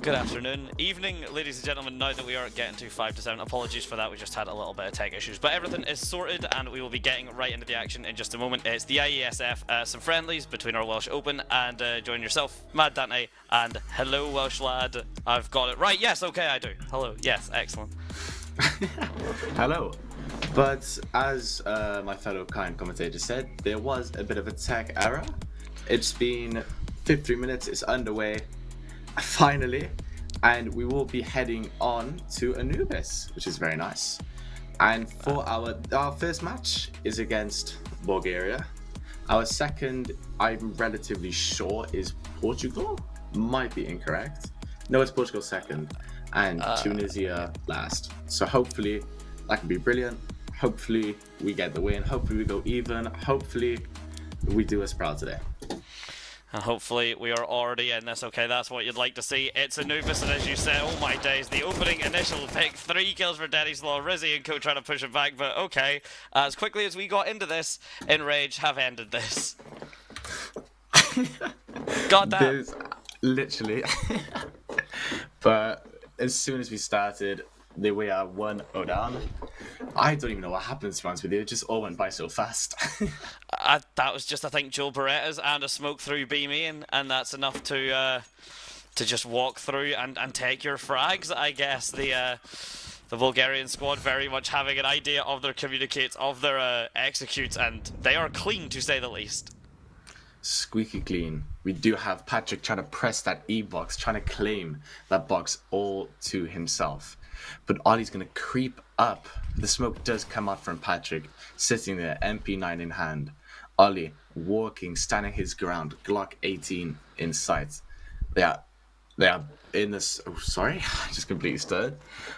Good afternoon, evening, ladies and gentlemen. Now that we are getting to 5 to 7, apologies for that, we just had a little bit of tech issues, but everything is sorted and we will be getting right into the action in just a moment. It's the IESF, some friendlies between our Welsh Open, and join yourself, Maddante, and hello Welshlaad. I've got it right, yes, okay, I do. Hello, yes, excellent. Hello. But as my fellow kind commentator said, there was a bit of a tech error. It's been 53 minutes, it's underway, finally, and we will be heading on to Anubis, which is very nice. And for our first match is against Bulgaria. Our second, I'm relatively sure, is Portugal. Might be incorrect. No, it's Portugal second, and Tunisia last. So hopefully that can be brilliant. Hopefully we get the win. Hopefully we go even. Hopefully we do us proud today. And hopefully we are already in this. Okay, that's what you'd like to see. It's Anubis, and as you said, oh my days, the opening initial pick, 3 kills for Denny's Law. Rizzy and co trying to push it back, but okay. As quickly as we got into this, Enrage have ended this. God damn. There's literally. But as soon as we started, we are 1-0 down. I don't even know what happened, to be honest with you. It just all went by so fast. That was just, I think, Joel Beretta's and a smoke through B main, and that's enough to just walk through and take your frags. I guess the Bulgarian squad very much having an idea of their communicates, of their executes, and they are clean to say the least. Squeaky clean. We do have Patrick trying to press that E box, trying to claim that box all to himself. But Ollie's going to creep up. The smoke does come out from Patrick, sitting there, MP9 in hand. Ollie walking, standing his ground, Glock 18 in sight. They are in this. Oh, sorry, I just completely stirred.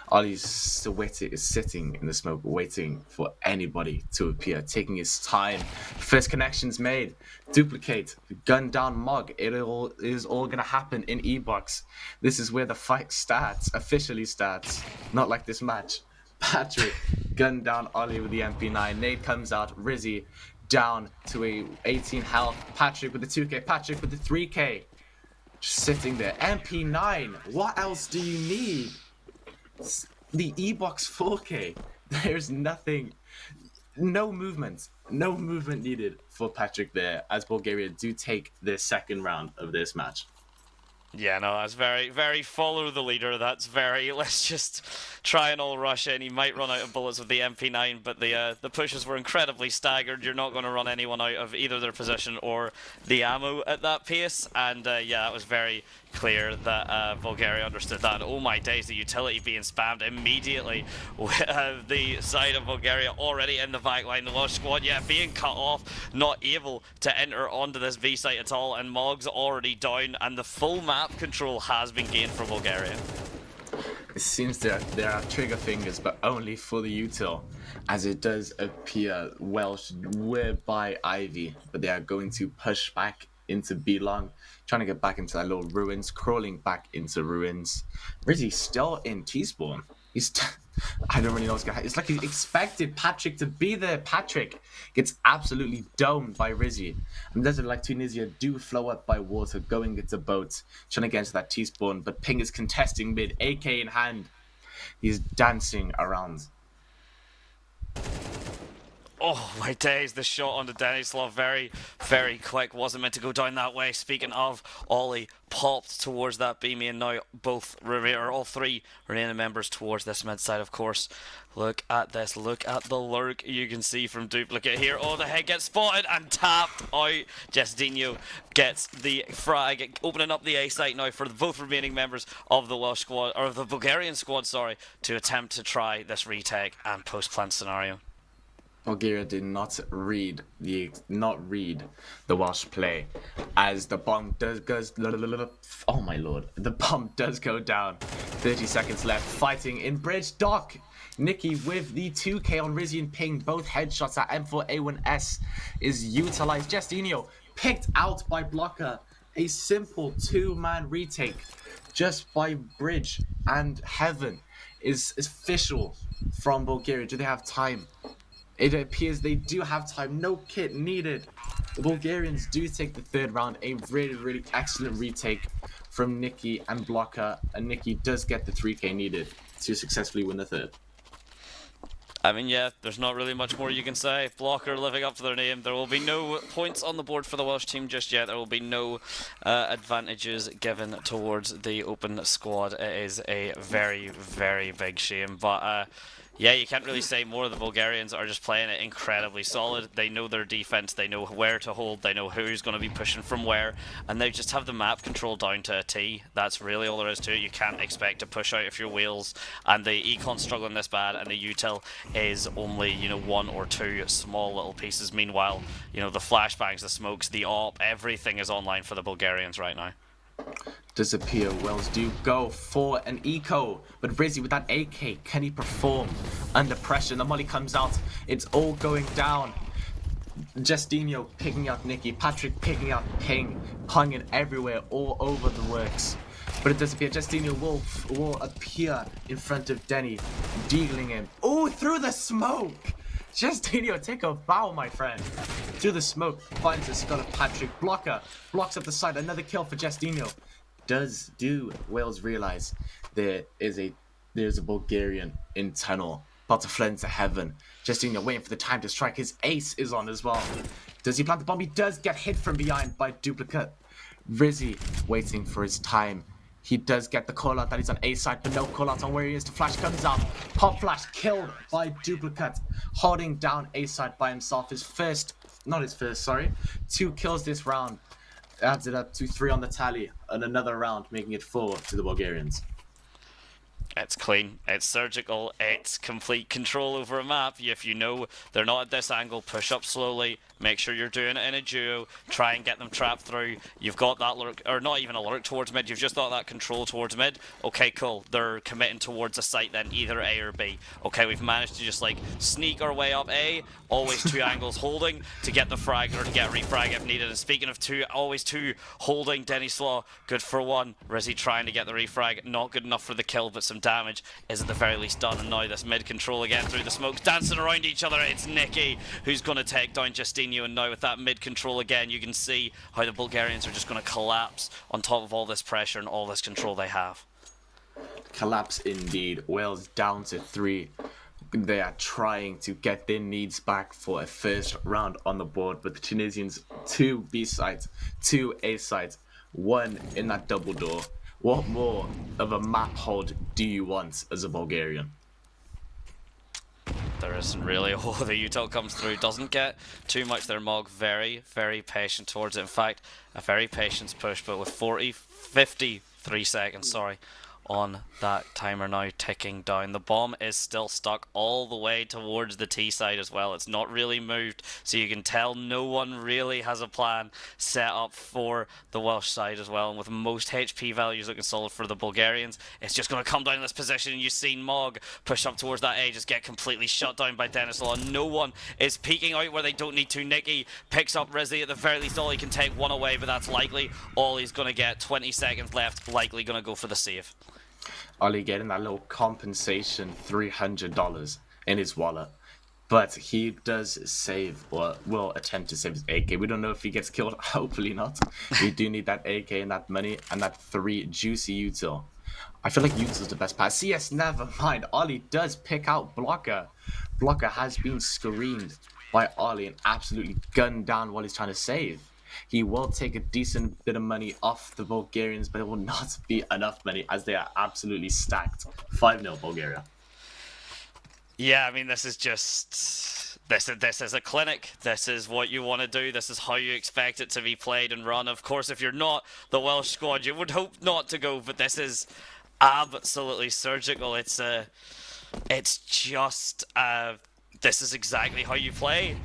Ollie's sitting in the smoke, waiting for anybody to appear, taking his time. First connections made. Duplicate, gun down Mog. It is all gonna happen in E-Box. This is where the fight starts, officially starts. Not like this match. Patrick, gun down Ollie with the MP9. Nade comes out. Rizzy down to a 18 health. Patrick with the 2K. Patrick with the 3K. Just sitting there. MP9. What else do you need? The E-Box 4K. There's nothing. No movement. No movement needed for Patrick there, as Bulgaria do take their second round of this match. Yeah, no, that's very, very follow the leader. That's very, let's just try and all rush in. He might run out of bullets with the MP9, but the pushes were incredibly staggered. You're not going to run anyone out of either their position or the ammo at that pace. And yeah, it was very clear that Bulgaria understood that. And oh my days, the utility being spammed immediately with the side of Bulgaria already in the back line. The Welsh squad, yeah, being cut off, not able to enter onto this B site at all. And Mog's already down, and the full map control has been gained for Bulgaria. It seems there are trigger fingers, but only for the util, as it does appear Welsh were by Ivy, but they are going to push back into B-Long, trying to get back into that little ruins, crawling back into ruins. Rizzy still in T-spawn. I don't really know what's going to happen. It's like he expected Patrick to be there. Patrick gets absolutely domed by Rizzy. And does it like Tunisia do flow up by water, going into boats, trying to get into that T-spawn, but Ping is contesting mid, AK in hand. He's dancing around. Oh my days, the shot onto Denislav, very, very quick. Wasn't meant to go down that way. Speaking of, Ollie popped towards that B main now. All 3 remaining members towards this mid side, of course. Look at this. Look at the lurk you can see from Duplicate here. Oh, the head gets spotted and tapped out. Jestinho gets the frag, opening up the A site now for both remaining members of the Welsh squad, or the Bulgarian squad, sorry, to attempt to try this retake and post-plant scenario. Bulgaria did not read the Welsh play, as the bomb goes. Oh my lord, the bomb does go down. 30 seconds left. Fighting in bridge. Doc, Nikki with the 2K on Rizzy and Ping. Both headshots at M4A1S is utilized. Jestinho picked out by Blocker. A simple 2-man retake just by bridge, and Heaven is official from Bulgaria. Do they have time? It appears they do have time. No kit needed. The Bulgarians do take the third round, a really, really excellent retake from Nikki and Blocker, and Nikki does get the 3k needed to successfully win the third. I mean, yeah, there's not really much more you can say. Blocker living up to their name. There will be no points on the board for the Welsh team just yet. There will be no advantages given towards the open squad. It is a very, very big shame. But yeah, you can't really say more. The Bulgarians are just playing it incredibly solid. They know their defense. They know where to hold. They know who's going to be pushing from where. And they just have the map control down to a T. That's really all there is to it. You can't expect to push out if you're Wales. And the Econ's struggling this bad. And the Util is only, one or two small little pieces. Meanwhile, the flashbangs, the smokes, the AWP, everything is online for the Bulgarians right now. Disappear. Wales do go for an eco, but Rizzy with that AK, can he perform under pressure? The molly comes out. It's all going down. Justinho picking out Nikki, Patrick picking out Ping, Punging everywhere, all over the works. But it disappear. Justinho will appear in front of Denny, deagling him. Oh, through the smoke! Justinho, take a bow, my friend. Through the smoke, finds the skull of Patrick. Blocker blocks up the side. Another kill for Justinho. Do Wales realize there's a Bulgarian in tunnel, about to fly into heaven? Justinho waiting for the time to strike. His ace is on as well. Does he plant the bomb? He does get hit from behind by Duplicate. Rizzy waiting for his time. He does get the call out that he's on A side, but no call out on where he is. The flash comes out. Pop flash killed by Duplicate, holding down A side by himself. Two kills this round. Adds it up to 3 on the tally, and another round, making it 4 to the Bulgarians. It's clean, it's surgical, it's complete control over a map. If you know they're not at this angle, push up slowly, make sure you're doing it in a duo, try and get them trapped through. You've got that lurk, or not even a lurk towards mid, you've just got that control towards mid. Okay, cool, they're committing towards a site then, either A or B. Okay, we've managed to just sneak our way up A, always 2 angles holding to get the frag or to get refrag if needed. And speaking of 2, always 2 holding. Denny Slaw, good for 1. Rizzy trying to get the refrag, not good enough for the kill, but some damage is at the very least done. And now this mid control again through the smokes, dancing around each other. It's Nikki who's going to take down Justinho, and now with that mid control again, you can see how the Bulgarians are just going to collapse on top of all this pressure and all this control they have. Collapse indeed. Wales down to 3. They are trying to get their needs back for a first round on the board, but the Tunisians 2 B sides, 2 A sides, 1 in that double door. What more of a map hold do you want as a Bulgarian? There isn't really. Oh, the util comes through, doesn't get too much there. Mog very, very patient towards it. In fact, a very patient push, but with 53 seconds, on that timer now ticking down. The bomb is still stuck all the way towards the T side as well. It's not really moved, so you can tell no one really has a plan set up for the Welsh side as well. And with most HP values looking solid for the Bulgarians, it's just going to come down in this position. And you've seen Mog push up towards that A, just get completely shut down by Dennis Law. No one is peeking out where they don't need to. Nicky picks up Rizzy. At the very least, all he can take 1 away, but that's likely all he's going to get. 20 seconds left, likely going to go for the save. Ollie getting that little compensation, $300 in his wallet. But he does save, or will attempt to save his AK. We don't know if he gets killed. Hopefully not. We do need that AK and that money and that 3 juicy util. I feel like util's the best pass. CS, never mind. Ollie does pick out Blocker. Blocker has been screened by Ollie and absolutely gunned down while he's trying to save. He will take a decent bit of money off the Bulgarians, but it will not be enough money as they are absolutely stacked. 5-0 Bulgaria. Yeah, I mean, this is just... This is a clinic. This is what you want to do. This is how you expect it to be played and run. Of course, if you're not the Welsh squad, you would hope not to go, but this is absolutely surgical. It's just... this is exactly how you play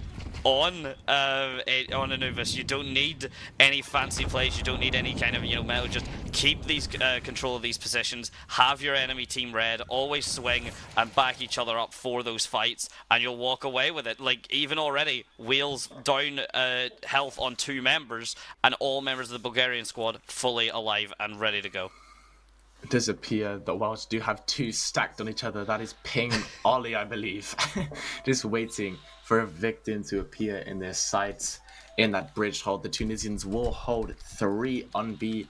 on Anubis. You don't need any fancy plays. You don't need any kind of metal. Just keep these control of these positions. Have your enemy team red. Always swing and back each other up for those fights, and you'll walk away with it. Like even already, Wales down health on 2 members, and all members of the Bulgarian squad fully alive and ready to go. Disappear. The Welsh do have 2 stacked on each other. That is Ping Ollie, I believe. Just waiting for a victim to appear in their sights. in that bridge hold. The Tunisians will hold 3 on B,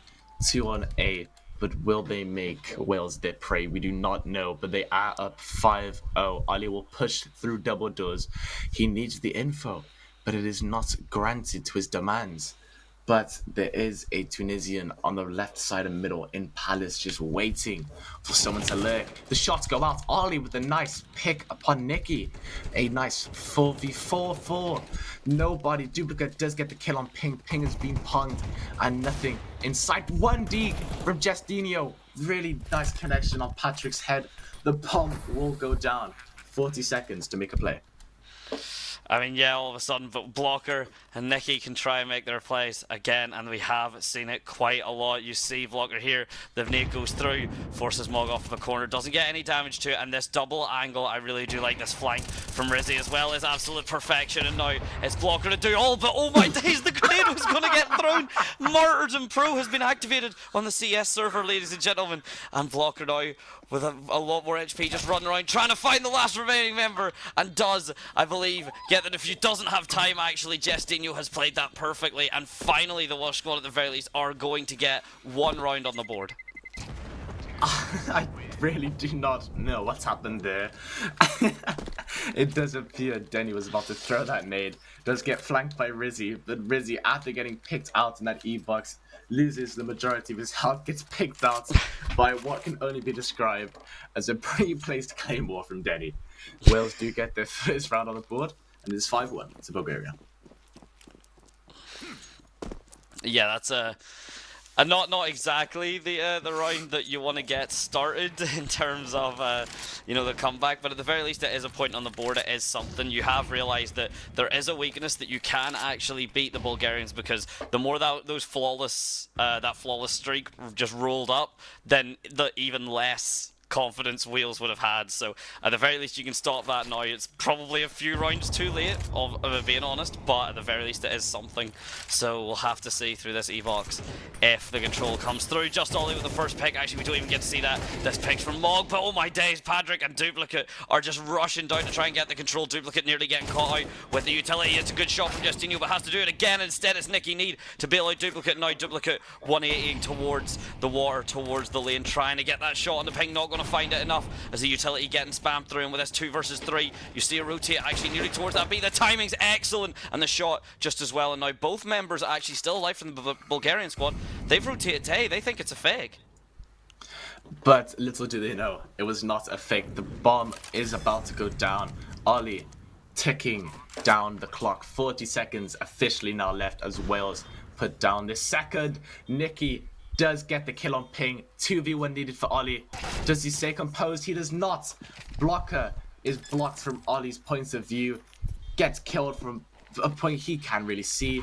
2 on A. But will they make Wales their prey? We do not know, but they are up 5-0. Ali will push through double doors. He needs the info, but it is not granted to his demands. But there is a Tunisian on the left side and middle in Palace just waiting for someone to lurk. The shots go out. Ali with a nice pick upon Nicky. A nice 4v4. Nobody. Duplicate does get the kill on Ping. Ping has been ponged and nothing. Inside 1D from Justinho. Really nice connection on Patrick's head. The bomb will go down. 40 seconds to make a play. I mean, yeah, all of a sudden, but Blocker and Nicky can try and make their plays again, and we have seen it quite a lot. You see Blocker here, the nade goes through, forces Mog off of the corner, doesn't get any damage to it, and this double angle, I really do like this flank from Rizzy as well, is absolute perfection, and now it's Blocker to do all, but oh my days, the grenade was going to get thrown! Martyrdom Pro has been activated on the CS server, ladies and gentlemen, and Blocker now with a lot more HP, just running around trying to find the last remaining member, and does, I believe, get the defuse. Doesn't have time, actually. Justinho has played that perfectly, and finally the Welsh squad at the very least are going to get 1 round on the board. I really do not know what's happened there. It does appear Denny was about to throw that nade. Does get flanked by Rizzy, but Rizzy, after getting picked out in that E-box, loses the majority of his health, gets picked out by what can only be described as a pre-placed claymore from Denny. Wales do get their first round on the board, and it's 5-1 to Bulgaria. Yeah, that's not exactly the round that you want to get started in terms of the comeback, but at the very least it is a point on the board. It is something. You have realized that there is a weakness, that you can actually beat the Bulgarians, because the more that flawless streak just rolled up, then the even less confidence Wales would have had. So at the very least you can stop that now. It's probably a few rounds too late, of it being honest, but at the very least it is something. So we'll have to see through this Evox if the control comes through. Just Ollie with the first pick. Actually, we don't even get to see that. This pick's from Mog, but oh my days, Patrick and Duplicate are just rushing down to try and get the control. Duplicate nearly getting caught out with the utility. It's a good shot from Justinho, but has to do it again. Instead it's Nicky Need to bail out Duplicate. Now Duplicate 180ing towards the water, towards the lane, trying to get that shot on the ping. Not going to find it enough as the utility getting spammed through, and with this 2 versus 3 you see a rotate actually nearly towards that B. The timing's excellent and the shot just as well, and now both members are actually still alive from the Bulgarian squad. They've rotated to A. They think it's a fake. But little do they know, it was not a fake. The bomb is about to go down. Ollie ticking down the clock. 40 seconds officially now left as Wales put down this second. Nicky does get the kill on Ping. 2v1 needed for Ollie. Does he stay composed? He does not. Blocker is blocked from Ollie's point of view. Gets killed from a point he can't really see.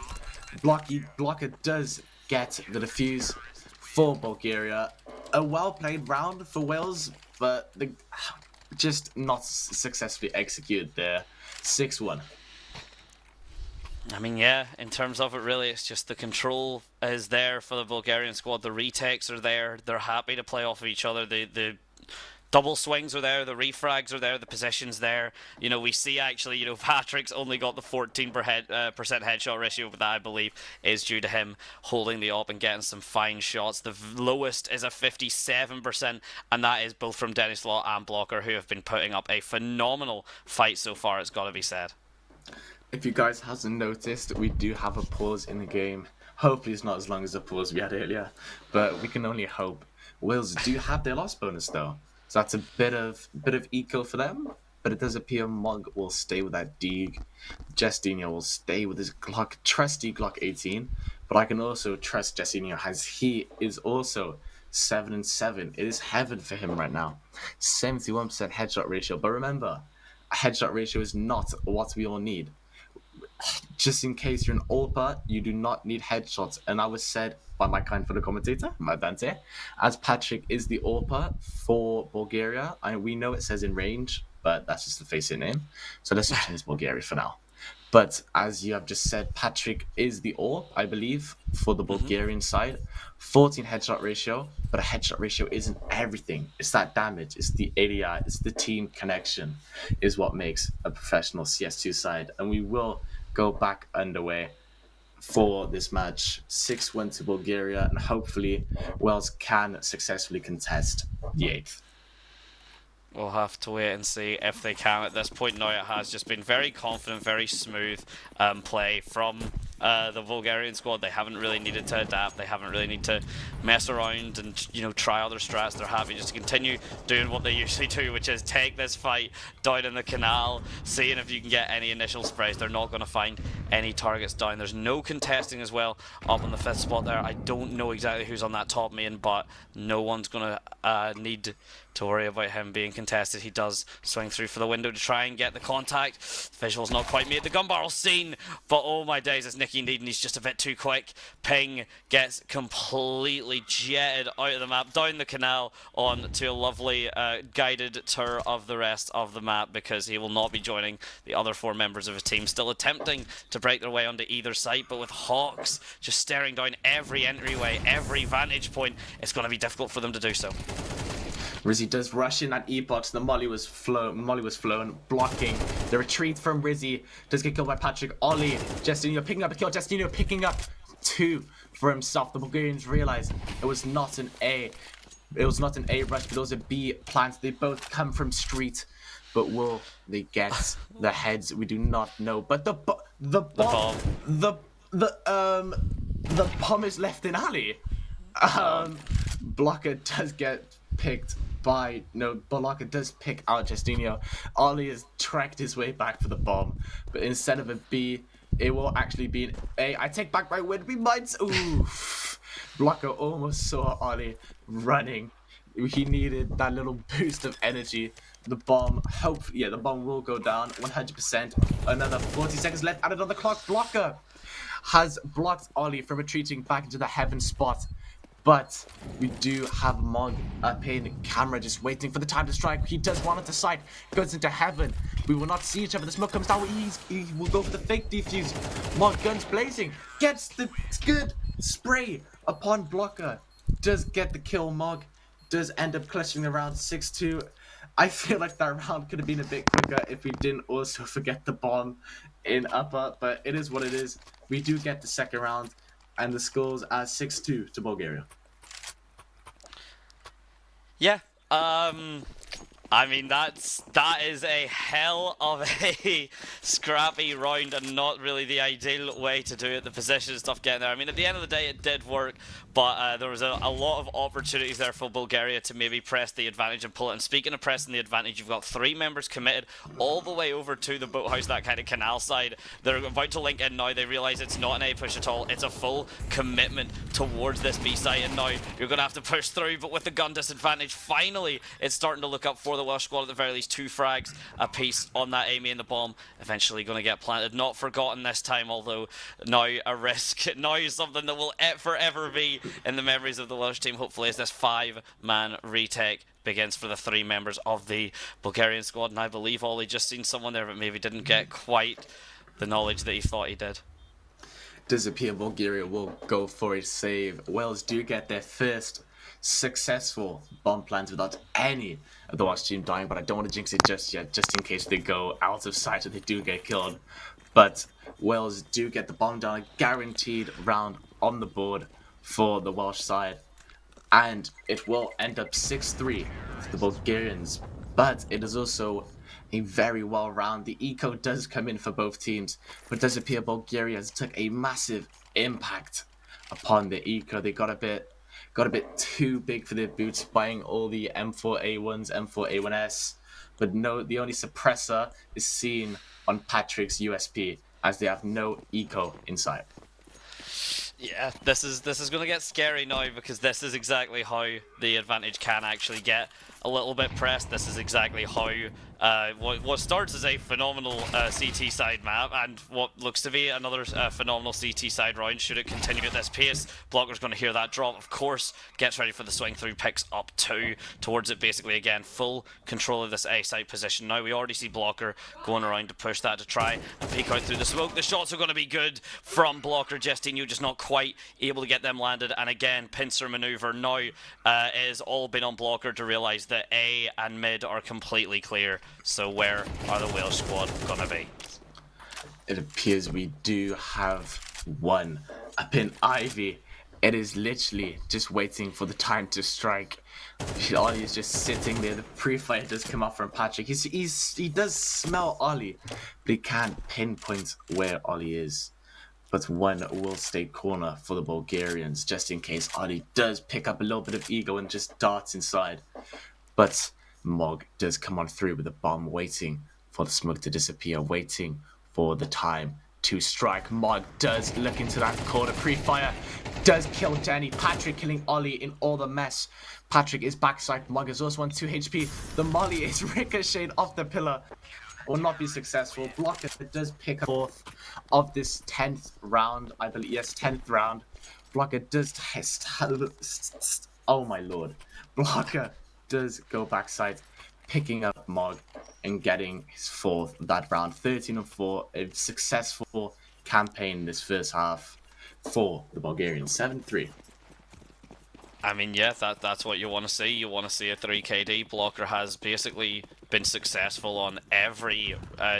Blocker does get the defuse for Bulgaria. A well-played round for Wales, but just not successfully executed there. 6-1. I mean, yeah, in terms of it, really, it's just the control is there for the Bulgarian squad. The retakes are there. They're happy to play off of each other. The double swings are there. The refrags are there. The position's there. You know, we see actually, Patrick's only got the 14% headshot ratio, but that, I believe, is due to him holding the op and getting some fine shots. The lowest is a 57%, and that is both from Dennis Law and Blocker, who have been putting up a phenomenal fight so far, it's got to be said. If you guys hasn't noticed, we do have a pause in the game. Hopefully it's not as long as the pause we had earlier, but we can only hope. Wales do have their loss bonus though, so that's a bit of eco for them. But it does appear Mog will stay with that Deeg. Justinho will stay with his Glock, trusty Glock 18. But I can also trust Justinho as he is also 7-7. It is heaven for him right now. 71% headshot ratio. But remember, a headshot ratio is not what we all need. Just in case you're an AWPer, you do not need headshots. And I was said by my kind fellow commentator, Maddante, as Patrick is the AWPer for Bulgaria. We know it says in range, but that's just the face-it name. So let's just change Bulgaria for now. But as you have just said, Patrick is the AWP, I believe, for the Bulgarian side. 14 headshot ratio, but a headshot ratio isn't everything. It's that damage, it's the ADI, it's the team connection is what makes a professional CS2 side. And we will go back underway for this match. 6-1 to Bulgaria, and hopefully Wales can successfully contest the 8th. We'll have to wait and see if they can. At this point now, it has just been very confident, very smooth play from the Bulgarian squad. They haven't really needed to adapt. They haven't really needed to mess around and, you know, try other strats. They're happy just to continue doing what they usually do, which is take this fight down in the canal, seeing if you can get any initial sprays. They're not going to find any targets down. There's no contesting as well up on the 5th spot there. I don't know exactly who's on that top main, but no one's going to need to worry about him being contested. He does swing through for the window to try and get the contact. Visual's not quite made. The gun barrel's seen, but oh my days, it's Nicky Needon. He's just a bit too quick. Ping gets completely jetted out of the map, down the canal, on to a lovely guided tour of the rest of the map, because he will not be joining the other 4 members of his team. Still attempting to break their way onto either side, but with Hawks just staring down every entryway, every vantage point, it's going to be difficult for them to do so. Rizzy does rush in at E-box. The Molly was flown, blocking the retreat from Rizzy. Does get killed by Patrick. Ollie, Justinio picking up a kill. Justinio picking up 2 for himself. The Bulgarians realize it was not an A. It was not an A rush, but it was a B plant. They both come from street, but will they get the heads? We do not know. But the bomb is left in alley. Blocker does get picked by Blocker does pick out Justinio. Ollie has tracked his way back for the bomb, but instead of a B, it will actually be an A. I take back my win. We might. Ooh, Blocker almost saw Ollie running. He needed that little boost of energy. The bomb, hopefully, the bomb will go down 100%. Another 40 seconds left. Added on the clock. Blocker has blocked Ollie from retreating back into the heaven spot. But we do have Mog up in camera, just waiting for the time to strike. He does one at the side, goes into heaven. We will not see each other. The smoke comes down. He will go for the fake defuse. Mog, guns blazing, gets the good spray upon Blocker. Does get the kill. Mog does end up clutching the round 6-2. I feel like that round could have been a bit quicker if we didn't also forget the bomb in upper, but it is what it is. We do get the second round, and the scores are 6-2 to Bulgaria. Yeah, I mean, that is a hell of a scrappy round, and not really the ideal way to do it. The position stuff getting there. I mean, at the end of the day, it did work, but there was a lot of opportunities there for Bulgaria to maybe press the advantage and pull it. And speaking of pressing the advantage, you've got 3 members committed all the way over to the boathouse, that kind of canal side. They're about to link in now. They realize it's not an A push at all. It's a full commitment towards this B site, and now you're going to have to push through, but with the gun disadvantage, finally, it's starting to look up for the Welsh squad. At the very least, 2 frags apiece on that Amy, and the bomb eventually going to get planted. Not forgotten this time, although now a risk. Now something that will forever be in the memories of the Welsh team, hopefully, as this 5-man retake begins for the 3 members of the Bulgarian squad. And I believe Ollie just seen someone there, but maybe didn't get quite the knowledge that he thought he did. Does appear Bulgaria will go for a save. Wales do get their first successful bomb plant without any of the Welsh team dying, but I don't want to jinx it just yet, just in case they go out of sight or they do get killed. But Wales do get the bomb down, a guaranteed round on the board for the Welsh side, and it will end up 6-3 to the Bulgarians. But it is also a very well round. The eco does come in for both teams, but it does appear Bulgaria has took a massive impact upon the eco. They got a bit too big for their boots, buying all the M4A1s, M4A1S, but no, the only suppressor is seen on Patrick's USP, as they have no eco inside. Yeah, this is going to get scary now, because this is exactly how the advantage can actually get a little bit pressed. This is exactly how what starts as a phenomenal CT side map, and what looks to be another phenomenal CT side round, should it continue at this pace. Blocker's going to hear that drop, of course, gets ready for the swing through, picks up 2 towards it, basically again full control of this A side position. Now we already see Blocker going around to push that, to try and peek out through the smoke. The shots are going to be good from Blocker. Justinio just not quite able to get them landed, and again pincer maneuver now is all been on Blocker to realize that A and mid are completely clear. So where are the Welsh squad gonna be? It appears we do have 1 up in Ivy. It is literally just waiting for the time to strike. Ollie is just sitting there. The pre-fire does come up from Patrick. He does smell Ollie, but he can't pinpoint where Ollie is. But 1 will stay corner for the Bulgarians, just in case Ollie does pick up a little bit of ego and just darts inside. But Mog does come on through with a bomb, waiting for the smoke to disappear, waiting for the time to strike. Mog does look into that corner. Pre-fire does kill Danny. Patrick killing Ollie in all the mess. Patrick is backside. Mog is also on 2 HP. The molly is ricocheted off the pillar. Will not be successful. Blocker does pick up 4th of this 10th round. I believe, yes, 10th round. Blocker does test. Oh my lord. Blocker does go backside, picking up Mog and getting his 4th that round. 13-4, a successful campaign this first half for the Bulgarians. 7-3. I mean, yeah, that's what you want to see. You want to see a 3KD. Blocker has basically been successful on every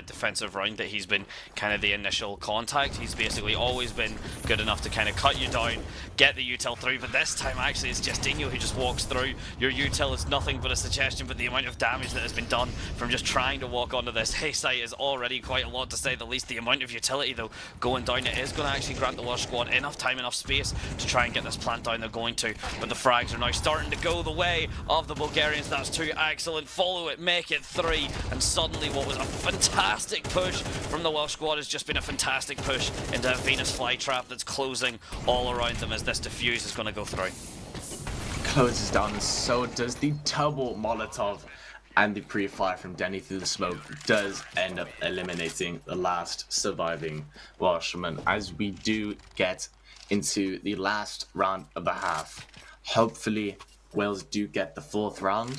defensive round that he's been kind of the initial contact. He's basically always been good enough to kind of cut you down, get the util through, but this time actually it's Justinho who just walks through. Your util is nothing but a suggestion, but the amount of damage that has been done from just trying to walk onto this hay site is already quite a lot, to say the least. The amount of utility though going down, it is going to actually grant the Welsh squad enough time, enough space to try and get this plant down. They're going to, but the frags are now starting to go the way of the Bulgarians. That's 2, excellent, follow it, make it 3, and suddenly what was a fantastic push from the Welsh squad has just been a fantastic push into a Venus flytrap that's closing all around them as this defuse is going to go through. Closes down, and so does the double Molotov, and the pre-fire from Denny through the smoke does end up eliminating the last surviving Welshman, as we do get into the last round of the half. Hopefully Wales do get the 4th round,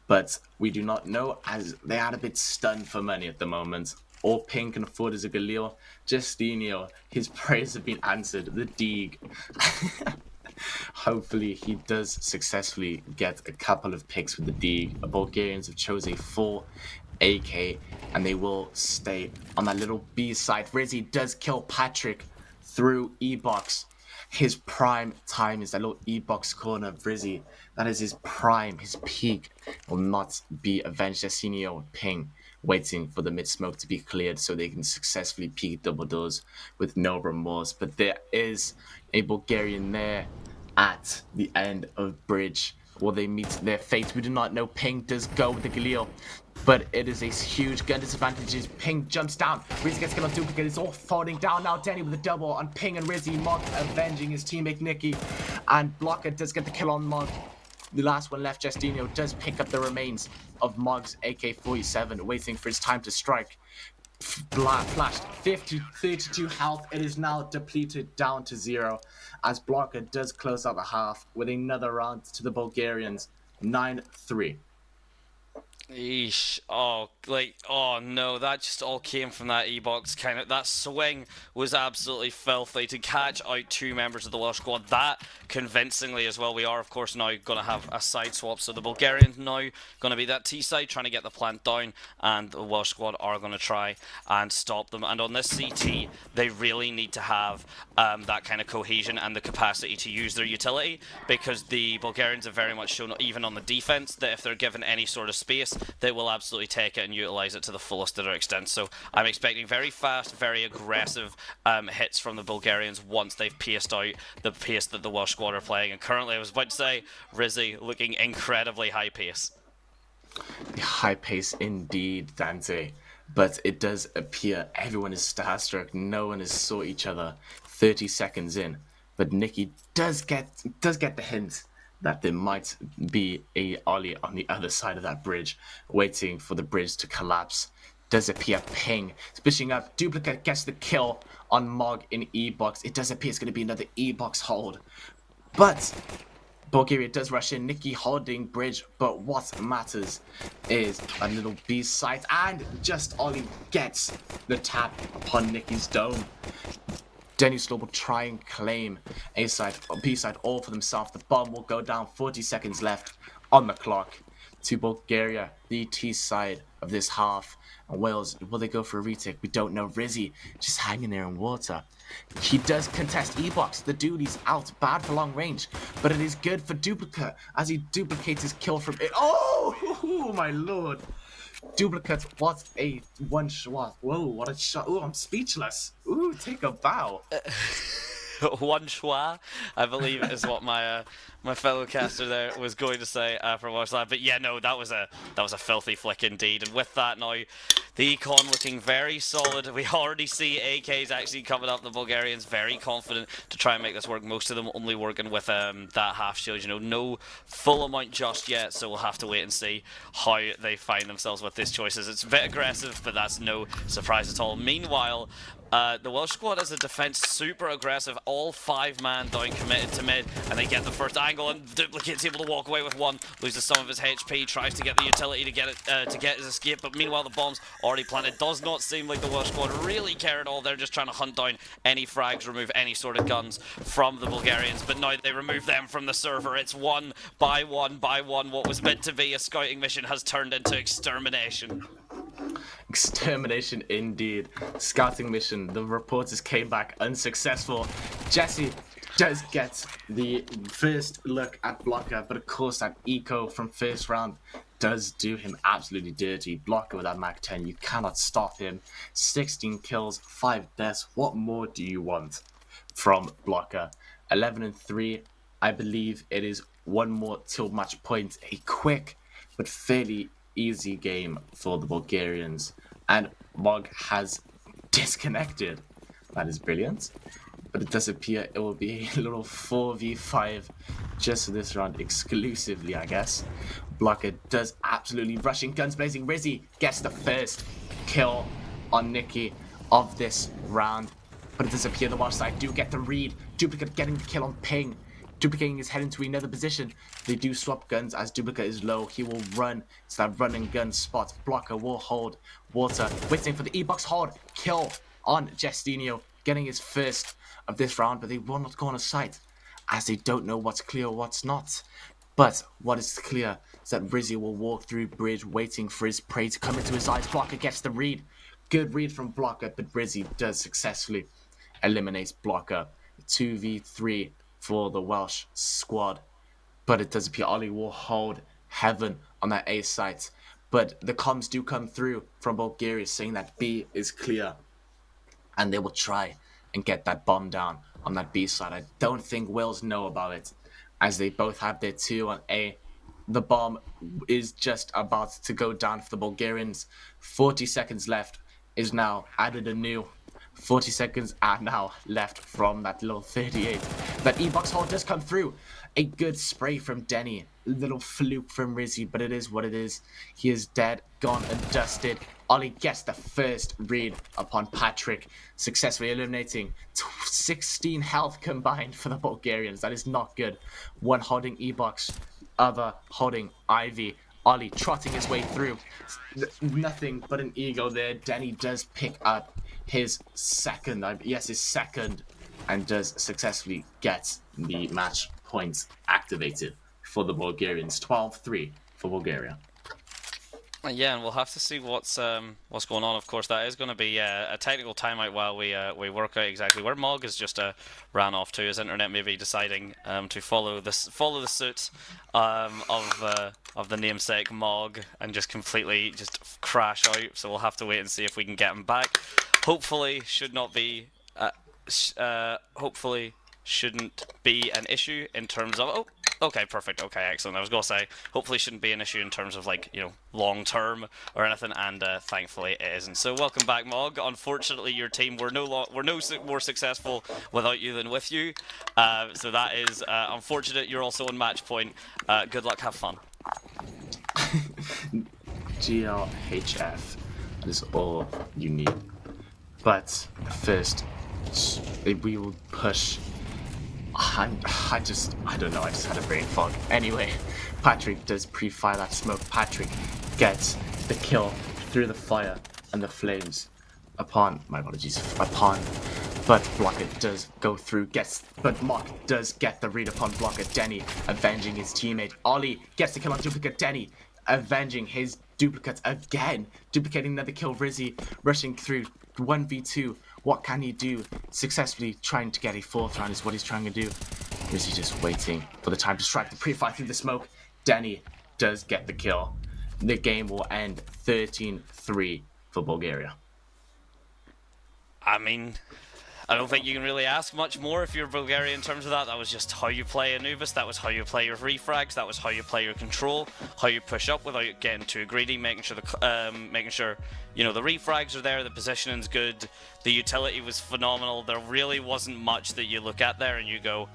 but we do not know, as they are a bit stunned for money at the moment. All Pink can afford is a Galil. Justinho, his prayers have been answered. The Deeg. Hopefully he does successfully get a couple of picks with the Deeg. The Bulgarians have chosen a 4 AK, and they will stay on that little B side. Rizzy does kill Patrick through E-Box. His prime time is that little E-Box corner of Rizzy. That is his prime, his peak. Will not be avenged. Justinho Ping waiting for the mid-smoke to be cleared so they can successfully peek double doors with no remorse. But there is a Bulgarian there at the end of bridge. Will they meet their fate? We do not know. Ping does go with the Galil, but it is a huge gun disadvantage. Ping jumps down. Rizzy gets killed on duplicate. It's all falling down now. Denny with a double on Ping and Rizzy. Mog avenging his teammate Nicky, and Blocker does get the kill on Mog. The last one left, Justinho, does pick up the remains of Mog's AK-47, waiting for his time to strike. Flashed 32 health. It is now depleted down to 0, as Blocker does close out the half with another round to the Bulgarians. 9-3. Eesh. Oh no, that just all came from that E-Box kind of, that swing was absolutely filthy to catch out 2 members of the Welsh squad that convincingly as well. We are of course now going to have a side swap, so the Bulgarians now going to be that T side trying to get the plant down, and the Welsh squad are going to try and stop them. And on this CT they really need to have that kind of cohesion and the capacity to use their utility, because the Bulgarians have very much shown, even on the defense, that if they're given any sort of space, they will absolutely take it and utilize it to the fullest of their extent. So I'm expecting very fast, very aggressive hits from the Bulgarians once they've paced out the pace that the Welsh squad are playing. And currently, I was about to say, Rizzy looking incredibly high pace. High pace indeed, Dante. But it does appear everyone is starstruck. No one has saw each other 30 seconds in. But Nicky does get the hint that there might be a Ollie on the other side of that bridge, waiting for the bridge to collapse. Does appear Ping pushing up. Duplicate gets the kill on Mog in E-Box. It does appear it's going to be another E-Box hold, but Bulgaria does rush in. Nicky holding bridge, but what matters is a little B site, and just Ollie gets the tap upon Nicky's dome. Denny Slow will try and claim A side or B side all for themselves. The bomb will go down. 40 seconds left on the clock to Bulgaria. The T side of this half. And Wales, will they go for a retake? We don't know. Rizzy just hanging there in water. He does contest E-Box. The dude, he's out. Bad for long range. But it is good for Duplicate as he duplicates his kill from it. Oh, my lord. Duplicate, what a one shot. Whoa, what a shot. Oh, I'm speechless. Ooh, take a bow. One schwa, I believe, is what my my fellow caster there was going to say for Welshlaad. But yeah, no, that was a filthy flick indeed. And with that now, the econ looking very solid. We already see AKs actually coming up. The Bulgarians very confident to try and make this work. Most of them only working with that half shield. You know, no full amount just yet. So we'll have to wait and see how they find themselves with these choices. It's a bit aggressive, but that's no surprise at all. Meanwhile, the Welsh squad as a defense super aggressive, all 5 man down committed to mid, and they get the first angle, and Duplicate's able to walk away with one, loses some of his HP, tries to get the utility to get it to get his escape, but meanwhile the bomb's already planted. Does not seem like the Welsh squad really care at all. They're just trying to hunt down any frags, remove any sort of guns from the Bulgarians, but now they remove them from the server. It's one by one by one. What was meant to be a scouting mission has turned into extermination. Extermination indeed. Scouting mission. The reporters came back unsuccessful. Jesse does get the first look at Blocker, but of course that eco from first round does do him absolutely dirty. Blocker with that Mac 10, you cannot stop him. 16 kills, 5 deaths. What more do you want from Blocker? 11-3. I believe it is one more till match point. A quick but fairly easy game for the Bulgarians, and Mog has disconnected. That is brilliant, but it does appear it will be a little 4v5 just for this round exclusively, I guess. Blocker does absolutely rushing guns blazing. Rizzy gets the first kill on Nikki of this round, but it does appear the Welsh side do get the read. Duplicate getting the kill on Ping, duplicating his head into another position. They do swap guns as Duplicate is low. He will run to that run and gun spot. Blocker will hold water, waiting for the E-Box hold. Kill on Justinio, getting his first of this round, but they will not go on a site as they don't know what's clear or what's not. But what is clear is that Rizzy will walk through bridge, waiting for his prey to come into his eyes. Blocker gets the read. Good read from Blocker, but Rizzy does successfully eliminate Blocker. 2v3 for the Welsh squad, but it does appear Ollie will hold heaven on that A site, but the comms do come through from Bulgaria saying that B is clear, and they will try and get that bomb down on that B side. I don't think Wales know about it, as they both have their 2 on A. The bomb is just about to go down for the Bulgarians. 40 seconds left is now added anew. 40 seconds are now left from that little 38. That E-Box hold does come through. A good spray from Denny. A little fluke from Rizzy, but it is what it is. He is dead, gone and dusted. Ollie gets the first read upon Patrick, successfully eliminating 16 health combined for the Bulgarians. That is not good. One holding E-Box, other holding Ivy. Ollie trotting his way through. Nothing but an ego there. Denny does pick up his second, and does successfully get the match points activated for the Bulgarians. 12-3 for Bulgaria. Yeah, and we'll have to see what's going on. Of course, that is going to be a technical timeout while we work out exactly where Mog has just ran off to. His internet maybe deciding to follow the suit of the namesake Mog and just completely just crash out. So we'll have to wait and see if we can get him back. Hopefully, shouldn't be an issue in terms of. Oh, okay, perfect. Okay, excellent. I was gonna say, hopefully, shouldn't be an issue in terms of like long term or anything, and thankfully it isn't. So welcome back, Mog. Unfortunately, your team were no more successful without you than with you. So that is unfortunate. You're also on match point. Good luck. Have fun. GLHF. That is all you need. But first, we will push. I don't know, I just had a brain fog. Anyway, Patrick does pre-fire that smoke. Patrick gets the kill through the fire and the flames but Blocker does go through, but Mock does get the read upon Blocker. Denny avenging his teammate. Ollie gets the kill on Duplicate. Denny avenging his duplicate again, duplicating another kill. Rizzy rushing through 1v2. What can he do? Successfully trying to get a 4th round is what he's trying to do. Rizzy just waiting for the time to strike the pre-fire through the smoke. Danny does get the kill. The game will end 13-3 for Bulgaria. I mean, I don't think you can really ask much more if you're Bulgaria in terms of that. That was just how you play Anubis, that was how you play your refrags, that was how you play your control, how you push up without getting too greedy, making sure you know, the refrags are there, the positioning's good, the utility was phenomenal. There really wasn't much that you look at there and you go,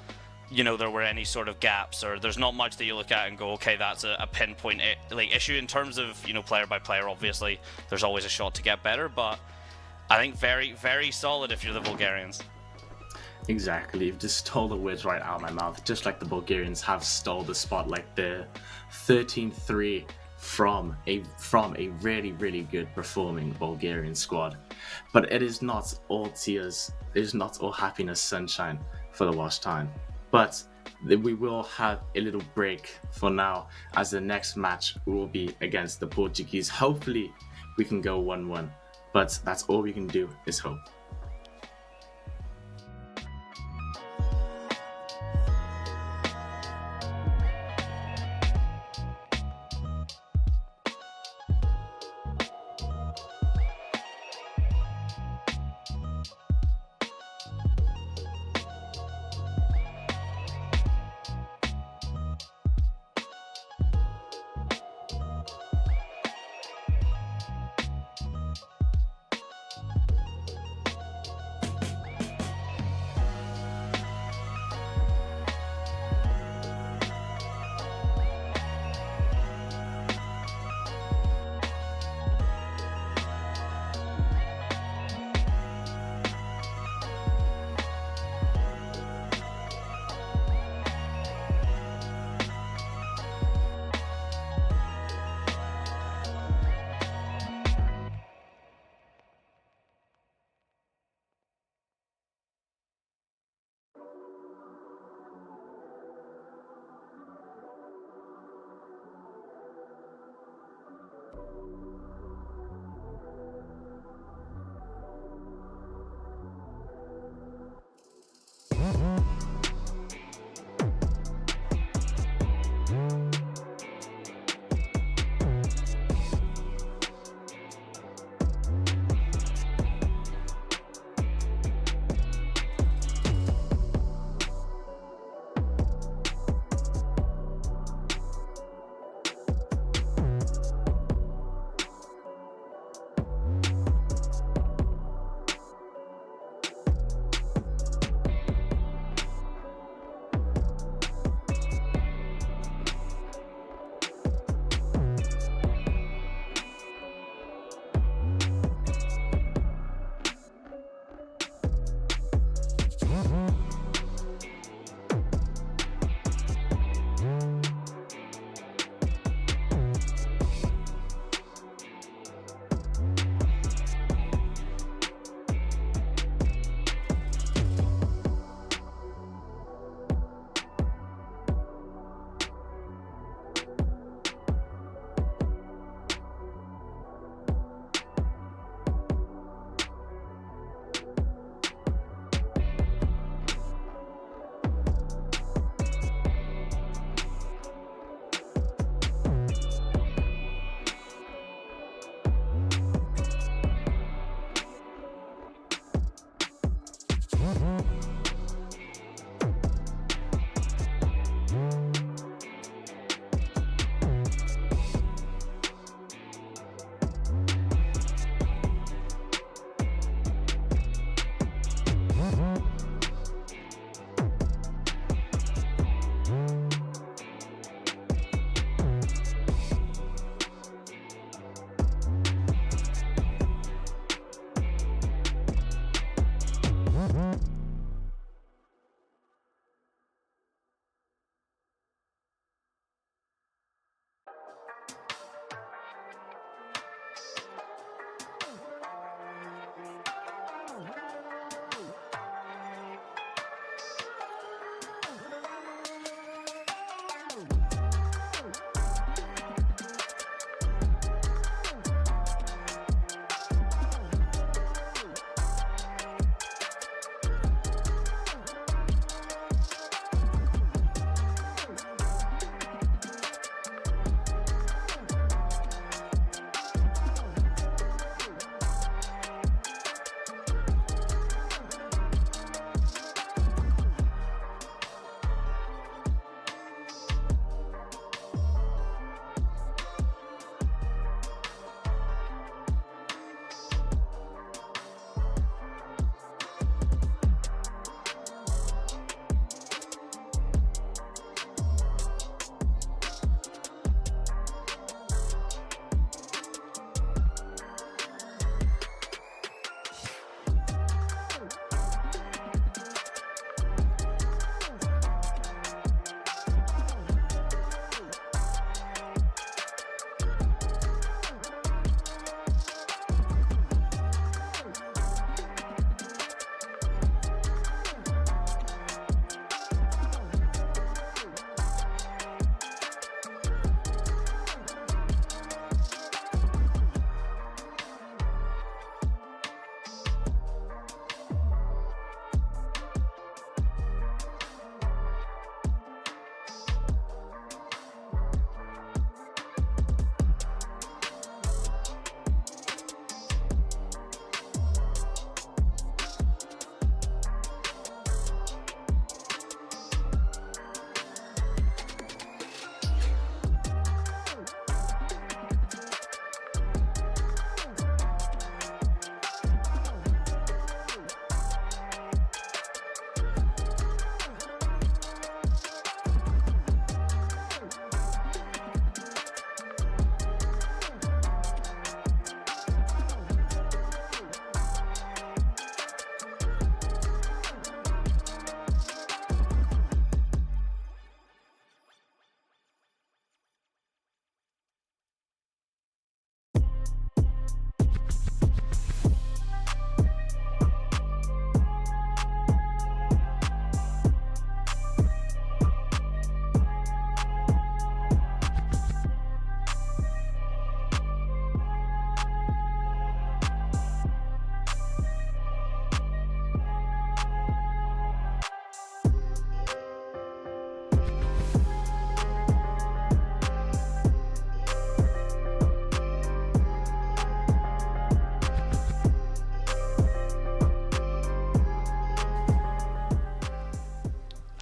you know, there were any sort of gaps, or there's not much that you look at and go, okay, that's a pinpoint issue in terms of, you know, player by player. Obviously there's always a shot to get better, but I think very, very solid if you're the Bulgarians. Exactly, you've just stole the words right out of my mouth. Just like the Bulgarians have stole the spotlight there. 13-3 from a really, really good performing Bulgarian squad. But it is not all tears, it is not all happiness, sunshine for the Welsh time. But we will have a little break for now, as the next match will be against the Portuguese. Hopefully we can go 1-1. But that's all we can do is hope.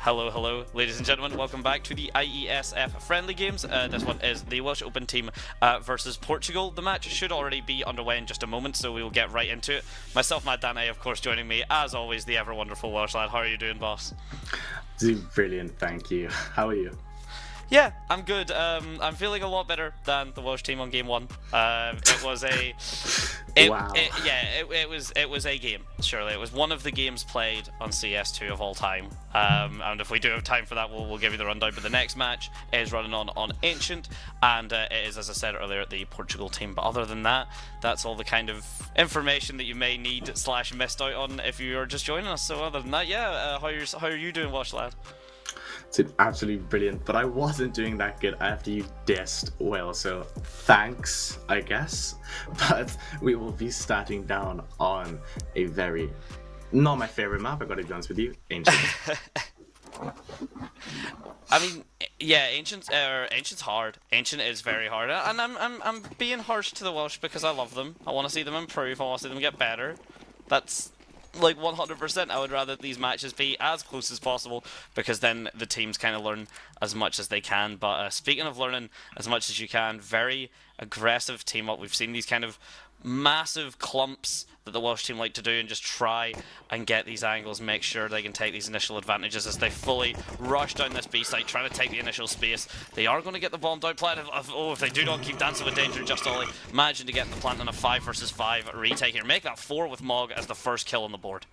Hello, hello, ladies and gentlemen. Welcome back to the IESF friendly games. This one is the Welsh Open team versus Portugal. The match should already be underway in just a moment, so we will get right into it. Myself, Maddante, of course, joining me, as always, the ever wonderful Welshlaad. How are you doing, boss? Doing brilliant, thank you. How are you? Yeah, I'm good. I'm feeling a lot better than the Welsh team on game one. It was a, Wow. it was a game. Surely it was one of the games played on CS2 of all time. And if we do have time for that, we'll give you the rundown. But the next match is running on Ancient, and it is, as I said earlier, the Portugal team. But other than that, that's all the kind of information that you may need / missed out on if you are just joining us. So other than that, yeah, how are you doing, Welshlaad? It's absolutely brilliant, but I wasn't doing that good after you dissed Will, so thanks, I guess. But we will be starting down on a very, not my favorite map, I gotta be honest with you, Ancient. I mean, yeah, Ancient's hard. Ancient is very hard, and I'm being harsh to the Welsh because I love them. I want to see them improve. I want to see them get better. That's like 100%. I would rather these matches be as close as possible because then the teams kind of learn as much as they can. But speaking of learning as much as you can, very aggressive team up. We've seen these kind of massive clumps that the Welsh team like to do and just try and get these angles, make sure they can take these initial advantages as they fully rush down this B site, trying to take the initial space. They are going to get the bomb down plant. If they do not keep dancing with danger, just Ollie managing to get the plant on a 5 versus 5 retake here. Make that 4 with Mog as the first kill on the board.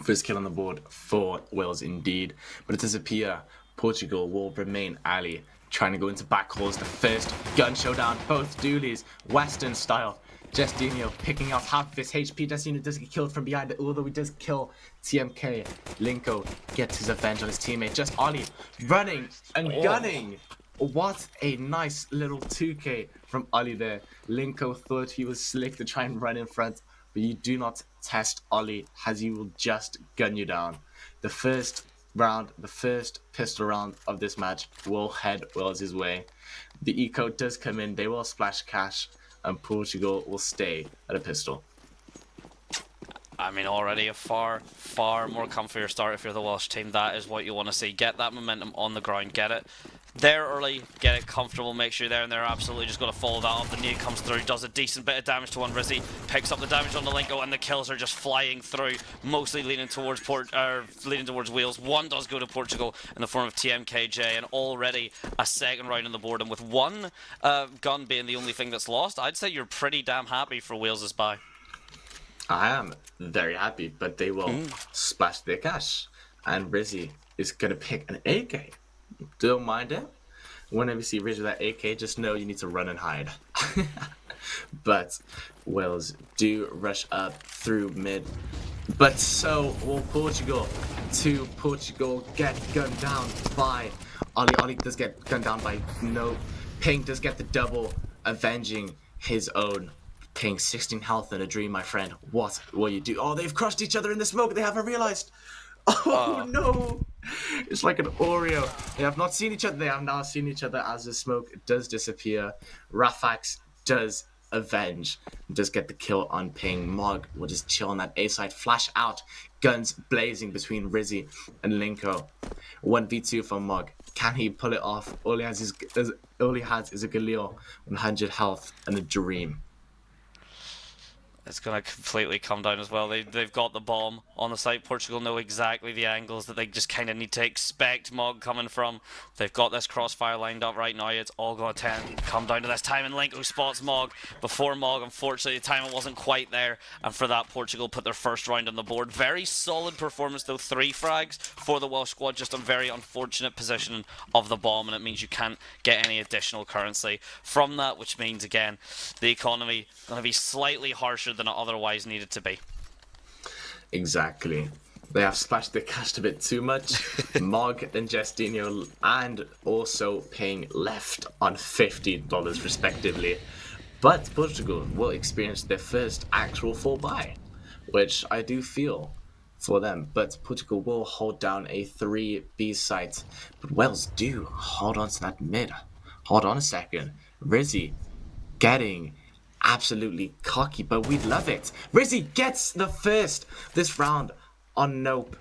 First kill on the board for Wales indeed, but it does appear Portugal will remain ally, trying to go into backhauls. The first gun showdown, both dualies, Western style. Justinho picking up half of his HP. Justinho does get killed from behind, although he does kill TMK. Linko gets his revenge on his teammate. Just Ollie running and gunning. What a nice little 2K from Ollie there. Linko thought he was slick to try and run in front, but you do not test Ollie as he will just gun you down. The first round, the first pistol round of this match will head Wales' way. The eco does come in, they will splash cash, and Portugal will stay at a pistol. I mean, already a far more comfier start if you're the Welsh team. That is what you want to see. Get that momentum on the ground, get it there early, get it comfortable, make sure you're there, and they're absolutely just going to follow that up. The nade comes through, does a decent bit of damage to one Rizzy, picks up the damage on the Linko, and the kills are just flying through, mostly leaning towards Wales. One does go to Portugal in the form of TMKJ, and already a second round on the board, and with one gun being the only thing that's lost, I'd say you're pretty damn happy for Wales' bye. I am very happy, but they will splash their cash, and Rizzy is going to pick an AK. Don't mind it. Whenever you see Rizzy with that AK, just know you need to run and hide. But Wales do rush up through mid. But so will Portugal. Portugal get gunned down by Ollie. Ollie does get gunned down by no. Ping does get the double, avenging his own. Ping 16 health and a dream, my friend. What will you do? Oh, they've crushed each other in the smoke. They haven't realized. Oh no! It's like an Oreo. They have not seen each other. They have now seen each other as the smoke does disappear. Rafax does avenge, does get the kill on Ping. Mog will just chill on that A side. Flash out. Guns blazing between Rizzy and Linko. 1v2 for Mog. Can he pull it off? All he has is a Galil, 100 health, and a dream. It's going to completely come down as well. They've got the bomb on the site. Portugal know exactly the angles that they just kind of need to expect Mog coming from. They've got this crossfire lined up right now. It's all going to come down to this time. And Linko spots Mog before Mog. Unfortunately, the timing wasn't quite there. And for that, Portugal put their first round on the board. Very solid performance, though. 3 frags for the Welsh squad. Just a very unfortunate positioning of the bomb. And it means you can't get any additional currency from that, which means, again, the economy going to be slightly harsher than it otherwise needed to be. Exactly. They have splashed their cash a bit too much. Mog and Justinho and also Ping left on $50 respectively. But Portugal will experience their first actual full buy, which I do feel for them. But Portugal will hold down a 3B site. But Wales do hold on to that mid. Hold on a second. Rizzy getting absolutely cocky, but we love it. Rizzy gets the first this round on Nope,